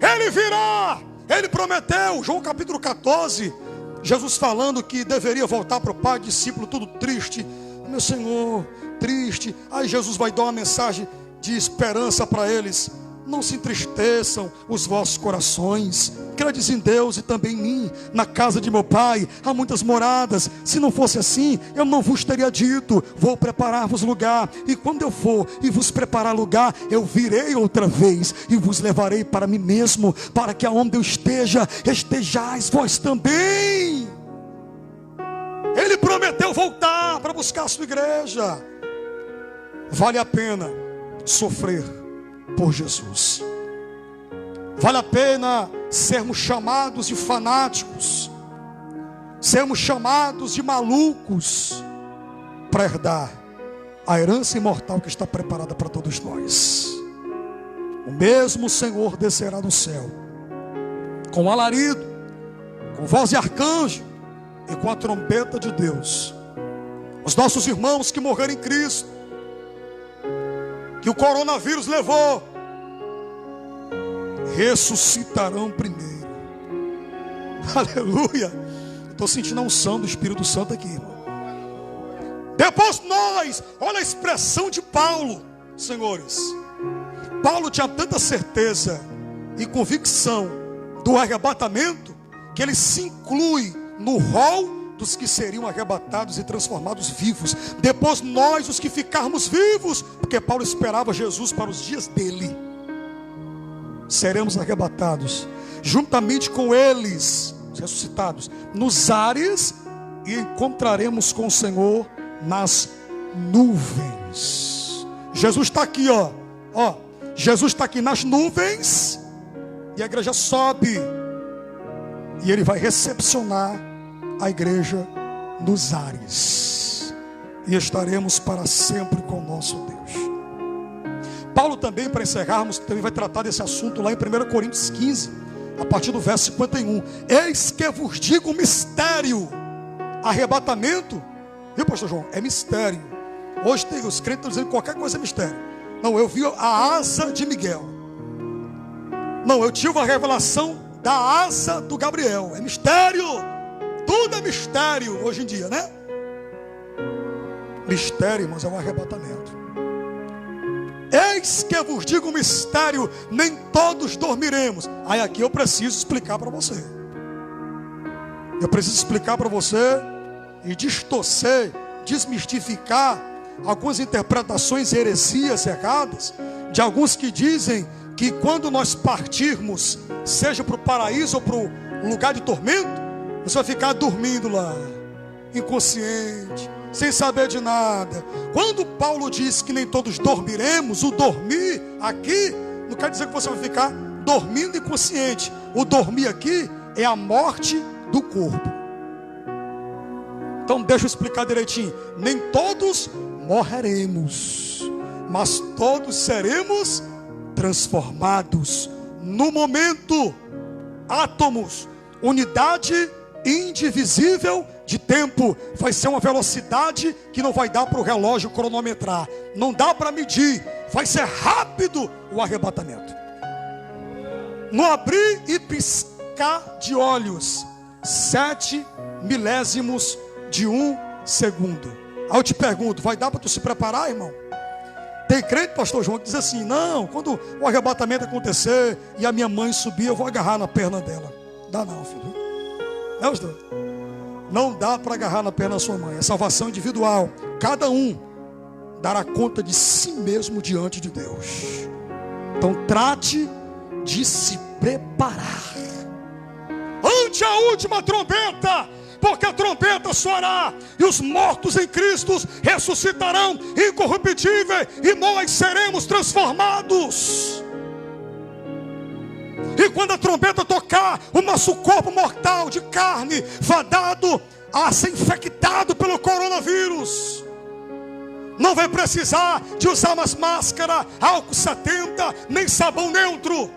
Ele virá. Ele prometeu, João capítulo 14, Jesus falando que deveria voltar para o Pai, discípulo tudo triste. Meu Senhor, triste. Aí Jesus vai dar uma mensagem de esperança para eles. Não se entristeçam os vossos corações. Credes em Deus e também em mim. Na casa de meu pai há muitas moradas. Se não fosse assim, eu não vos teria dito: vou preparar-vos lugar. E quando eu for e vos preparar lugar, eu virei outra vez e vos levarei para mim mesmo, para que aonde eu esteja, estejais vós também. Ele prometeu voltar para buscar a sua igreja. Vale a pena sofrer por Jesus. Vale a pena sermos chamados de fanáticos, sermos chamados de malucos, para herdar a herança imortal que está preparada para todos nós. O mesmo Senhor descerá do céu, com alarido, com voz de arcanjo e com a trombeta de Deus. Os nossos irmãos que morreram em Cristo, que o coronavírus levou, ressuscitarão primeiro. Aleluia. Estou sentindo a unção do Espírito Santo aqui, irmão. Depois nós, olha a expressão de Paulo, senhores. Paulo tinha tanta certeza e convicção do arrebatamento, que ele se inclui no rol dos que seriam arrebatados e transformados vivos. Depois nós, os que ficarmos vivos, porque Paulo esperava Jesus para os dias dele, seremos arrebatados juntamente com eles, ressuscitados, nos ares, e encontraremos com o Senhor nas nuvens. Jesus está aqui, ó. Jesus está aqui nas nuvens, e a igreja sobe, e ele vai recepcionar a igreja nos ares, e estaremos para sempre com o nosso Deus. Paulo também, para encerrarmos, também vai tratar desse assunto lá em 1 Coríntios 15, a partir do verso 51. Eis que vos digo um mistério. Arrebatamento, viu, pastor João? É mistério. Hoje tem os crentes estão dizendo que qualquer coisa é mistério. Não, eu vi a asa de Miguel. Não, eu tive a revelação da asa do Gabriel. É mistério. Tudo é mistério hoje em dia, né? Mistério, irmãos, é um arrebatamento. Eis que eu vos digo um mistério, nem todos dormiremos. Aí aqui eu preciso explicar para você. Eu preciso explicar para você e distorcer, desmistificar algumas interpretações e heresias erradas de alguns que dizem que quando nós partirmos, seja para o paraíso ou para o lugar de tormento, você vai ficar dormindo lá, inconsciente, sem saber de nada. Quando Paulo diz que nem todos dormiremos, o dormir aqui não quer dizer que você vai ficar dormindo inconsciente. O dormir aqui é a morte do corpo. Então deixa eu explicar direitinho. Nem todos morreremos, mas todos seremos transformados no momento. Átomos, unidade indivisível de tempo. Vai ser uma velocidade que não vai dar para o relógio cronometrar, não dá para medir. Vai ser rápido o arrebatamento. No abrir e piscar de olhos, 7 milésimos de 1 segundo. Aí eu te pergunto, vai dar para tu se preparar, irmão? Tem crente, pastor João, que diz assim: não, quando o arrebatamento acontecer e a minha mãe subir, eu vou agarrar na perna dela. Dá não, filho. Não, pastor? Não dá para agarrar na perna da sua mãe. É salvação individual. Cada um dará conta de si mesmo diante de Deus. Então trate de se preparar ante a última trombeta, porque a trombeta soará e os mortos em Cristo ressuscitarão incorruptíveis e nós seremos transformados. E quando a trombeta tocar, o nosso corpo mortal de carne, fadado a ser infectado pelo coronavírus, não vai precisar de usar mais máscara, álcool 70, nem sabão neutro.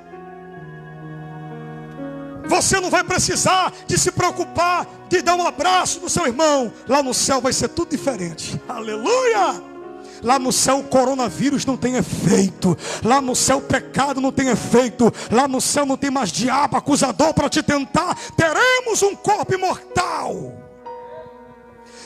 Você não vai precisar de se preocupar de dar um abraço no seu irmão. Lá no céu vai ser tudo diferente. Aleluia! Lá no céu o coronavírus não tem efeito. Lá no céu o pecado não tem efeito. Lá no céu não tem mais diabo acusador para te tentar. Teremos um corpo imortal.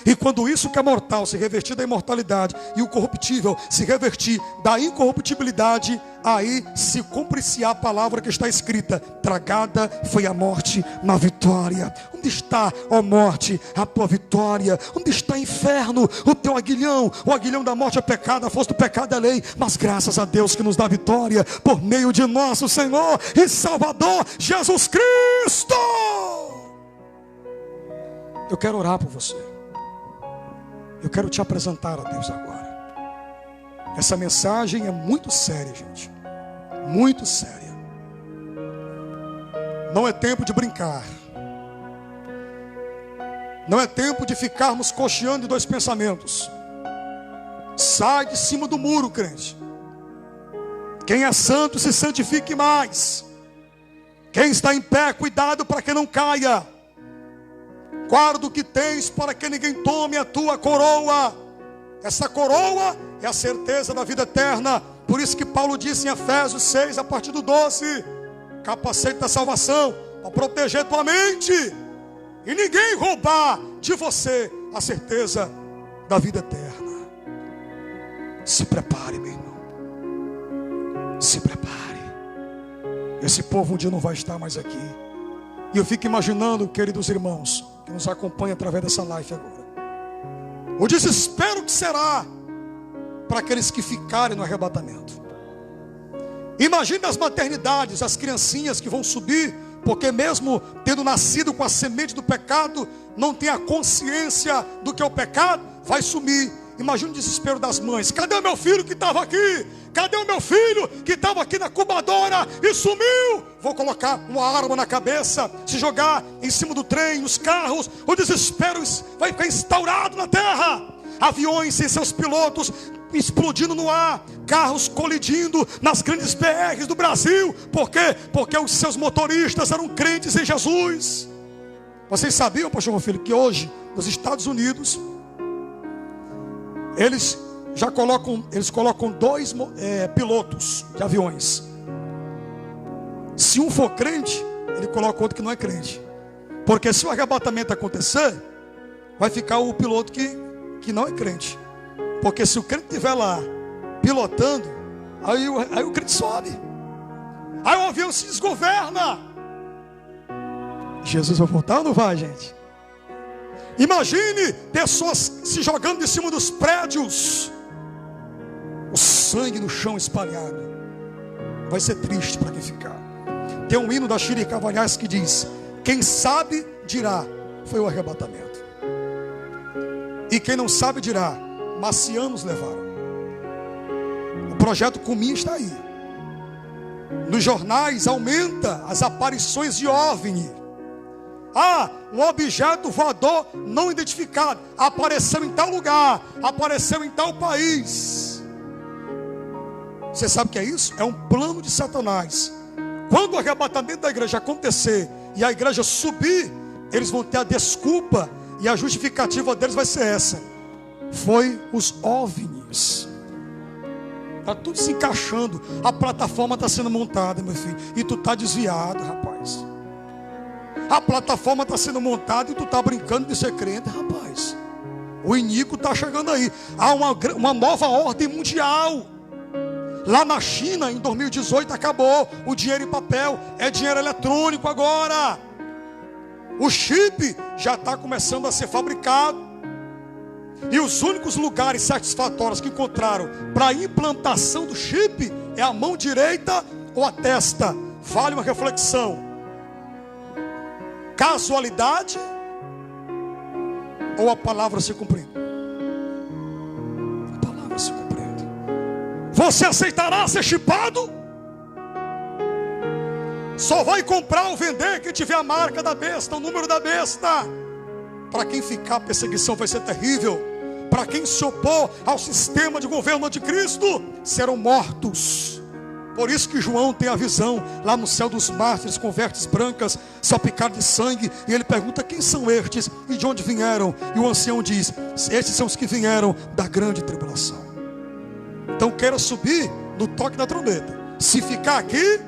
E quando isso que é mortal se revestir da imortalidade, e o corruptível se revestir da incorruptibilidade, aí se cumpre-se a palavra que está escrita: tragada foi a morte na vitória. Onde está, ó morte, a tua vitória? Onde está, inferno, o teu aguilhão? O aguilhão da morte é pecado, a força do pecado é lei. Mas graças a Deus que nos dá vitória por meio de nosso Senhor e Salvador Jesus Cristo. Eu quero orar por você. Eu quero te apresentar a Deus agora. Essa mensagem é muito séria, gente. Muito séria. Não é tempo de brincar. Não é tempo de ficarmos cocheando em dois pensamentos. Sai de cima do muro, crente. Quem é santo se santifique mais. Quem está em pé, cuidado para que não caia. Guarda o que tens para que ninguém tome a tua coroa. Essa coroa é a certeza da vida eterna. Por isso que Paulo disse em Efésios 6, a partir do 12: capacete da salvação, para proteger tua mente e ninguém roubar de você a certeza da vida eterna. Se prepare, meu irmão. Se prepare. Esse povo um dia não vai estar mais aqui. E eu fico imaginando, queridos irmãos, que nos acompanham através dessa live agora, o desespero que será para aqueles que ficarem no arrebatamento. Imagine as maternidades, as criancinhas que vão subir, porque mesmo tendo nascido com a semente do pecado, não tem a consciência do que é o pecado, vai sumir. Imagine o desespero das mães. Cadê o meu filho que estava aqui? Cadê o meu filho que estava aqui na incubadora e sumiu? Vou colocar uma arma na cabeça, se jogar em cima do trem, nos carros. O desespero vai ficar instaurado na terra. Aviões sem seus pilotos explodindo no ar, carros colidindo nas grandes BRs do Brasil. Por quê? Porque os seus motoristas eram crentes em Jesus. Vocês sabiam, pastor meu filho, que hoje nos Estados Unidos eles colocam dois pilotos de aviões. Se um for crente, ele coloca outro que não é crente. Porque se o arrebatamento acontecer, vai ficar o piloto que não é crente. Porque se o crente estiver lá pilotando, aí o crente sobe. Aí o avião se desgoverna. Jesus vai voltar ou não vai, gente? Imagine pessoas se jogando de cima dos prédios, o sangue no chão espalhado. Vai ser triste para quem ficar. Tem um hino da Shirley Cavalhais que diz: quem sabe dirá, foi o arrebatamento. E quem não sabe dirá, marcianos levaram. O projeto Cumim está aí. Nos jornais aumenta as aparições de OVNI. Um objeto voador não identificado apareceu em tal lugar, apareceu em tal país. Você sabe o que é isso? É um plano de Satanás. Quando o arrebatamento da igreja acontecer e a igreja subir, eles vão ter a desculpa, e a justificativa deles vai ser essa: foi os OVNIs. Está tudo se encaixando. A plataforma está sendo montada, meu filho, e tu está desviado, rapaz. A plataforma está sendo montada e tu está brincando de ser crente, rapaz. O iníquo está chegando aí. Há uma nova ordem mundial. Lá na China, em 2018, acabou o dinheiro em papel. É dinheiro eletrônico agora. O chip já está começando a ser fabricado. E os únicos lugares satisfatórios que encontraram para a implantação do chip é a mão direita ou a testa. Vale uma reflexão. Casualidade ou a palavra se cumprindo? A palavra se cumprindo. Você aceitará ser chipado? Só vai comprar ou vender quem tiver a marca da besta, o número da besta. Para quem ficar, a perseguição vai ser terrível. Para quem se opor ao sistema de governo anticristo, serão mortos. Por isso que João tem a visão lá no céu dos mártires com vestes brancas, salpicadas de sangue. E ele pergunta: quem são estes e de onde vieram? E o ancião diz: estes são os que vieram da grande tribulação. Então queira subir no toque da trombeta. Se ficar aqui,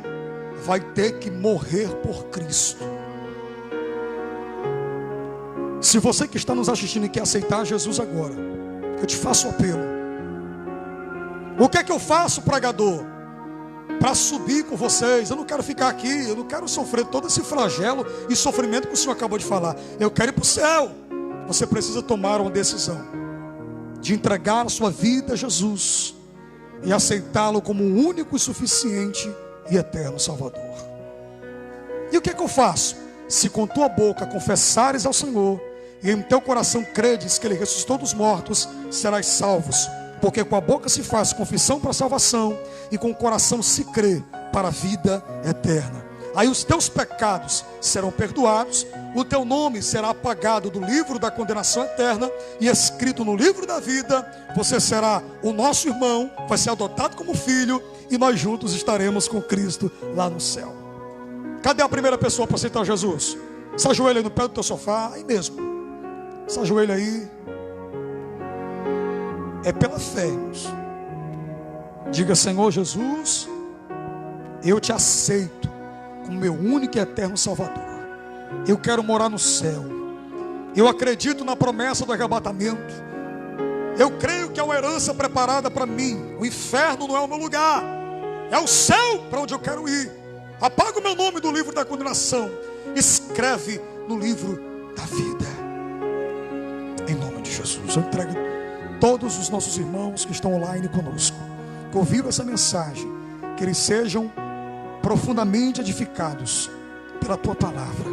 vai ter que morrer por Cristo. Se você que está nos assistindo e quer aceitar Jesus agora, eu te faço o apelo. O que é que eu faço, pregador? Para subir com vocês. Eu não quero ficar aqui, eu não quero sofrer todo esse flagelo e sofrimento que o Senhor acabou de falar. Eu quero ir para o céu. Você precisa tomar uma decisão de entregar a sua vida a Jesus e aceitá-lo como o único e suficiente e eterno Salvador. E o que é que eu faço? Se com tua boca confessares ao Senhor e em teu coração credes que Ele ressuscitou dos mortos, serás salvos. Porque com a boca se faz confissão para a salvação e com o coração se crê para a vida eterna. Aí os teus pecados serão perdoados, o teu nome será apagado do livro da condenação eterna e escrito no livro da vida. Você será o nosso irmão, vai ser adotado como filho e nós juntos estaremos com Cristo lá no céu. Cadê a primeira pessoa para aceitar Jesus? Se ajoelha aí no pé do teu sofá, aí mesmo. Se ajoelha aí. É pela fé, irmãos. Diga: Senhor Jesus, eu te aceito como meu único e eterno Salvador. Eu quero morar no céu. Eu acredito na promessa do arrebatamento. Eu creio que é uma herança preparada para mim. O inferno não é o meu lugar, é o céu para onde eu quero ir. Apaga o meu nome do livro da condenação, escreve no livro da vida. Em nome de Jesus, eu entrego todos os nossos irmãos que estão online conosco, que ouviram essa mensagem, que eles sejam profundamente edificados pela tua palavra,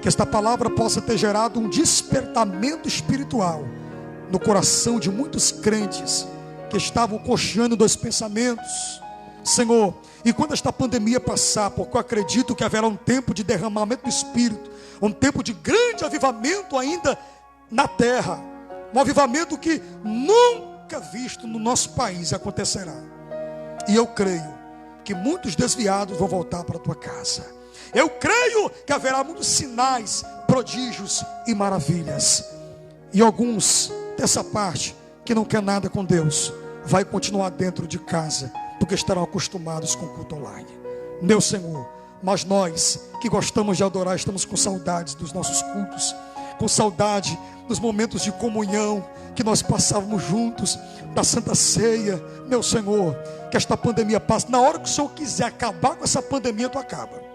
que esta palavra possa ter gerado um despertamento espiritual no coração de muitos crentes que estavam cocheando dois pensamentos, Senhor. E quando esta pandemia passar, porque eu acredito que haverá um tempo de derramamento do Espírito, um tempo de grande avivamento ainda na terra, um avivamento que nunca visto no nosso país acontecerá. E eu creio que muitos desviados vão voltar para a tua casa. Eu creio que haverá muitos sinais, prodígios e maravilhas. E alguns dessa parte que não quer nada com Deus vai continuar dentro de casa, porque estarão acostumados com o culto online. Meu Senhor, mas nós que gostamos de adorar, estamos com saudades dos nossos cultos, com saudade dos momentos de comunhão que nós passávamos juntos, da Santa Ceia. Meu Senhor, que esta pandemia passe. Na hora que o Senhor quiser acabar com essa pandemia, tu acaba.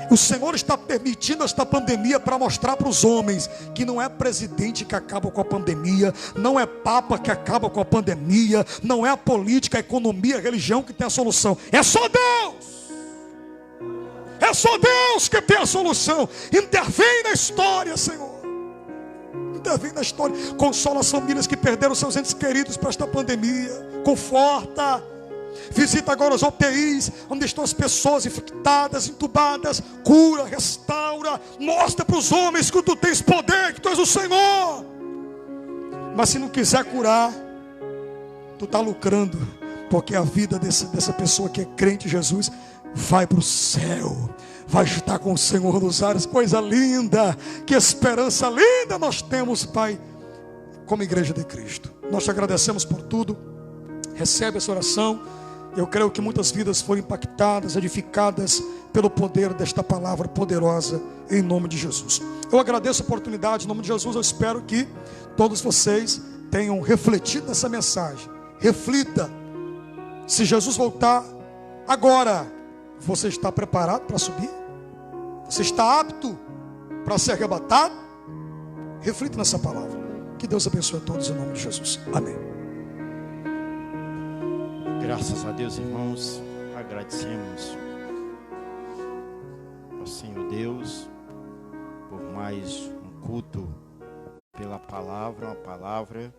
O Senhor está permitindo esta pandemia para mostrar para os homens que não é presidente que acaba com a pandemia, não é papa que acaba com a pandemia, não é a política, a economia, a religião que tem a solução. É só Deus. É só Deus que tem a solução. Intervém na história, Senhor. Intervém na história. Consola as famílias que perderam seus entes queridos para esta pandemia. Conforta. Visita agora os UTIs, onde estão as pessoas infectadas, entubadas. Cura, restaura. Mostra para os homens que tu tens poder, que tu és o Senhor. Mas se não quiser curar, tu está lucrando, porque a vida dessa pessoa que é crente em Jesus vai para o céu, vai estar com o Senhor nos ares. Coisa linda, que esperança linda nós temos, Pai, como igreja de Cristo. Nós te agradecemos por tudo. Recebe essa oração. Eu creio que muitas vidas foram impactadas, edificadas pelo poder desta palavra poderosa, em nome de Jesus. Eu agradeço a oportunidade, em nome de Jesus. Eu espero que todos vocês tenham refletido nessa mensagem. Reflita. Se Jesus voltar agora, você está preparado para subir? Você está apto para ser arrebatado? Reflita nessa palavra. Que Deus abençoe a todos em nome de Jesus. Amém. Graças a Deus, irmãos, agradecemos ao Senhor Deus por mais um culto pela palavra, uma palavra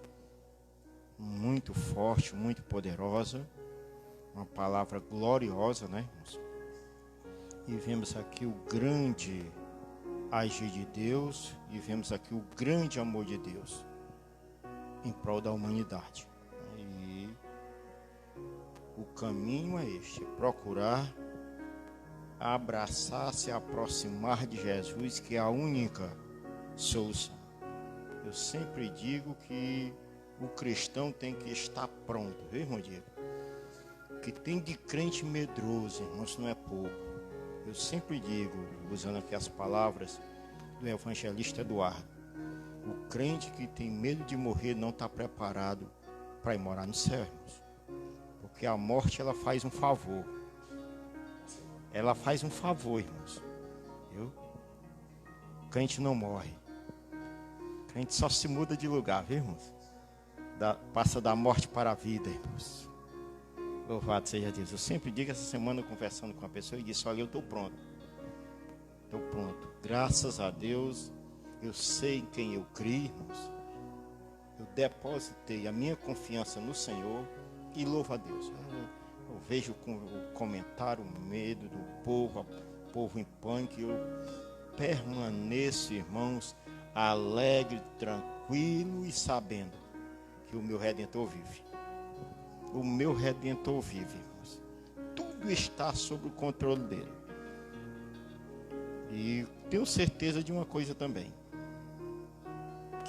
muito forte, muito poderosa, uma palavra gloriosa, né, irmãos? E vemos aqui o grande agir de Deus e vemos aqui o grande amor de Deus em prol da humanidade. E o caminho é este: procurar abraçar, se aproximar de Jesus, que é a única solução. Eu sempre digo que o cristão tem que estar pronto, viu, irmão Diego? Que tem de crente medroso, irmãos, não é pouco. Eu sempre digo, usando aqui as palavras do evangelista Eduardo, o crente que tem medo de morrer não está preparado para ir morar no céu, irmãos. Porque a morte, ela faz um favor. Ela faz um favor, irmãos. Viu? O crente não morre. O crente só se muda de lugar, viu, irmãos? Passa da morte para a vida, irmãos. Louvado seja Deus. Eu sempre digo, essa semana conversando com uma pessoa, e disse: olha, eu estou pronto. Estou pronto. Graças a Deus, eu sei em quem eu criei, irmãos. Eu depositei a minha confiança no Senhor e louvo a Deus. vejo o comentário, o medo do povo em pânico, eu permaneço, irmãos, alegre, tranquilo e sabendo que o meu Redentor vive. O meu Redentor vive, irmãos. Tudo está sob o controle dele. E tenho certeza de uma coisa também,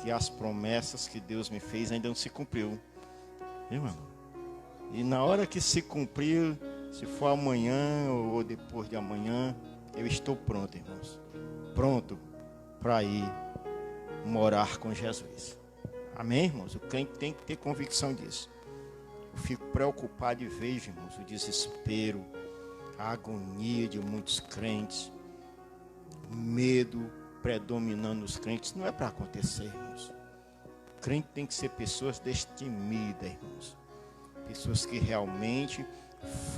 que as promessas que Deus me fez ainda não se cumpriu, irmão. E na hora que se cumprir, se for amanhã ou depois de amanhã, eu estou pronto, irmãos. Pronto para ir morar com Jesus. Amém, irmãos? O crente tem que ter convicção disso. Eu fico preocupado e vejo, irmãos, o desespero, a agonia de muitos crentes, o medo predominando nos crentes. Não é para acontecer, irmãos. O crente tem que ser pessoas destemidas, irmãos. Pessoas que realmente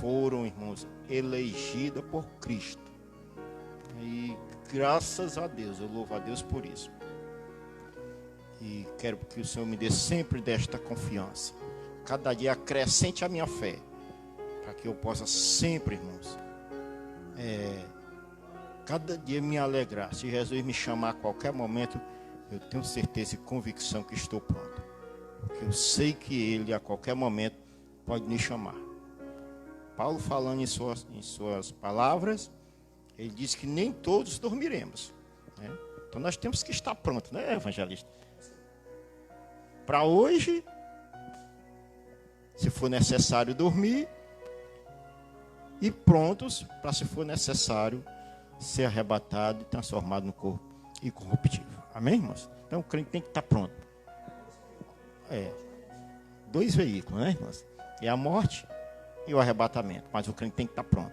foram, irmãos, elegidas por Cristo. E graças a Deus, eu louvo a Deus por isso. E quero que o Senhor me dê sempre desta confiança. Cada dia acrescente a minha fé, para que eu possa sempre, irmãos, cada dia me alegrar. Se Jesus me chamar a qualquer momento, eu tenho certeza e convicção que estou pronto. Porque eu sei que Ele a qualquer momento pode me chamar. Paulo, falando em suas palavras, ele diz que nem todos dormiremos, né? Então nós temos que estar prontos, né, evangelista? Para hoje, se for necessário dormir, e prontos para, se for necessário, ser arrebatado e transformado no corpo incorruptível. Amém, irmãos? Então o crente tem que estar pronto. 2 veículos, né, irmãos? É a morte e o arrebatamento. Mas o crente tem que estar pronto.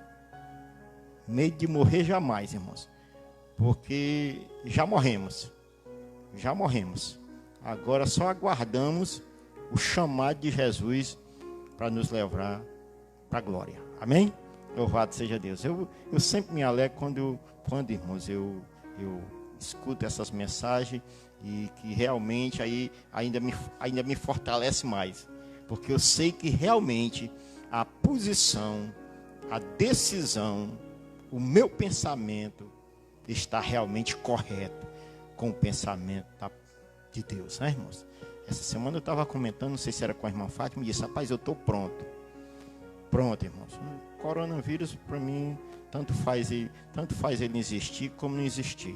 Medo de morrer jamais, irmãos. Porque já morremos. Já morremos. Agora só aguardamos o chamado de Jesus para nos levar para a glória. Amém? Louvado seja Deus. Eu sempre me alegro quando irmãos, eu escuto essas mensagens e que realmente aí ainda me fortalece mais. Porque eu sei que realmente a posição, a decisão, o meu pensamento está realmente correto com o pensamento de Deus, né, irmãos? Essa semana eu estava comentando, não sei se era com a irmã Fátima, e disse: rapaz, eu estou pronto. Pronto, irmãos. O coronavírus, para mim, tanto faz ele existir como não existir.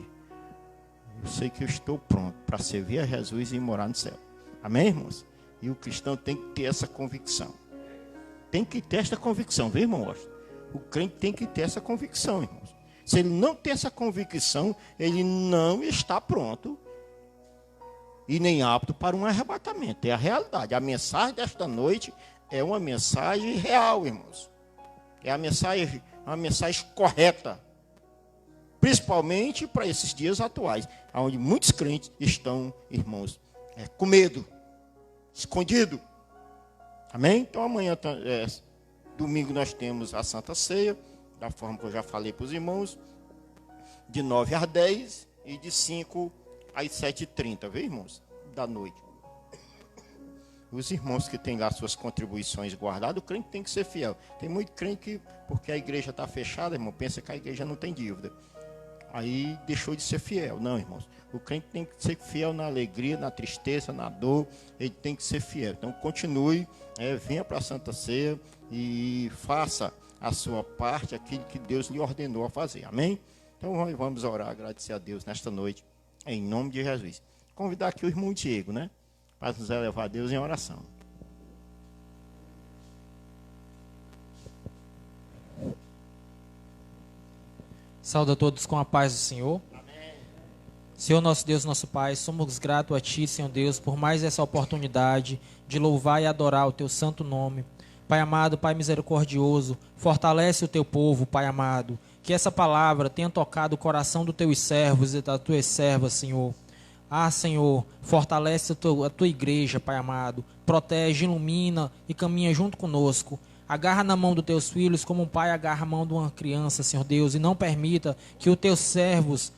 Eu sei que eu estou pronto para servir a Jesus e morar no céu. Amém, irmãos? E o cristão tem que ter essa convicção. Tem que ter essa convicção, viu, irmão? O crente tem que ter essa convicção, irmãos. Se ele não tem essa convicção, ele não está pronto e nem apto para um arrebatamento. É a realidade. A mensagem desta noite é uma mensagem real, irmãos. É uma mensagem correta. Principalmente para esses dias atuais, onde muitos crentes estão, irmãos, com medo, escondido. Amém? Então amanhã, domingo, nós temos a Santa Ceia, da forma que eu já falei para os irmãos, de 9 às 10 e de 5 às 7h30, viu, irmãos? Da noite. Os irmãos que têm lá suas contribuições guardadas, o crente tem que ser fiel. Tem muito crente que, porque a igreja está fechada, irmão, pensa que a igreja não tem dívida. Aí deixou de ser fiel. Não, irmãos. O crente tem que ser fiel na alegria, na tristeza, na dor. Ele tem que ser fiel. Então continue, venha para a Santa Ceia e faça a sua parte, aquilo que Deus lhe ordenou a fazer. Amém? Então vamos orar, agradecer a Deus nesta noite, em nome de Jesus. Convidar aqui o irmão Diego, né? Para nos elevar a Deus em oração. Saúde a todos com a paz do Senhor. Amém. Senhor nosso Deus, nosso Pai, somos gratos a Ti, Senhor Deus, por mais essa oportunidade de louvar e adorar o Teu santo nome. Pai amado, Pai misericordioso, fortalece o Teu povo, Pai amado. Que essa palavra tenha tocado o coração dos Teus servos e das Tuas servas, Senhor. Ah, Senhor, fortalece a Tua igreja, Pai amado. Protege, ilumina e caminha junto conosco. Agarra na mão dos Teus filhos como um pai agarra a mão de uma criança, Senhor Deus. E não permita que os Teus servos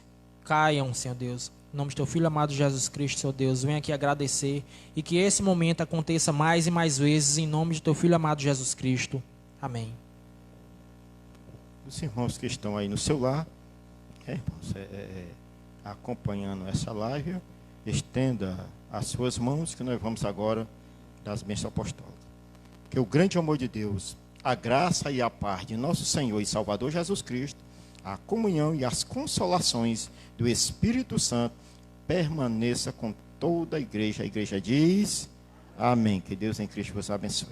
caiam, Senhor Deus. Em nome de Teu Filho amado Jesus Cristo, Senhor Deus. Venha aqui agradecer. E que esse momento aconteça mais e mais vezes. Em nome de Teu Filho amado Jesus Cristo. Amém. Os irmãos que estão aí no celular, irmãos, acompanhando essa live, estenda as suas mãos, que nós vamos agora das bênçãos apostólicas. Que o grande amor de Deus, a graça e a paz de nosso Senhor e Salvador Jesus Cristo, a comunhão e as consolações do Espírito Santo permaneça com toda a igreja. A igreja diz: amém. Que Deus em Cristo vos abençoe.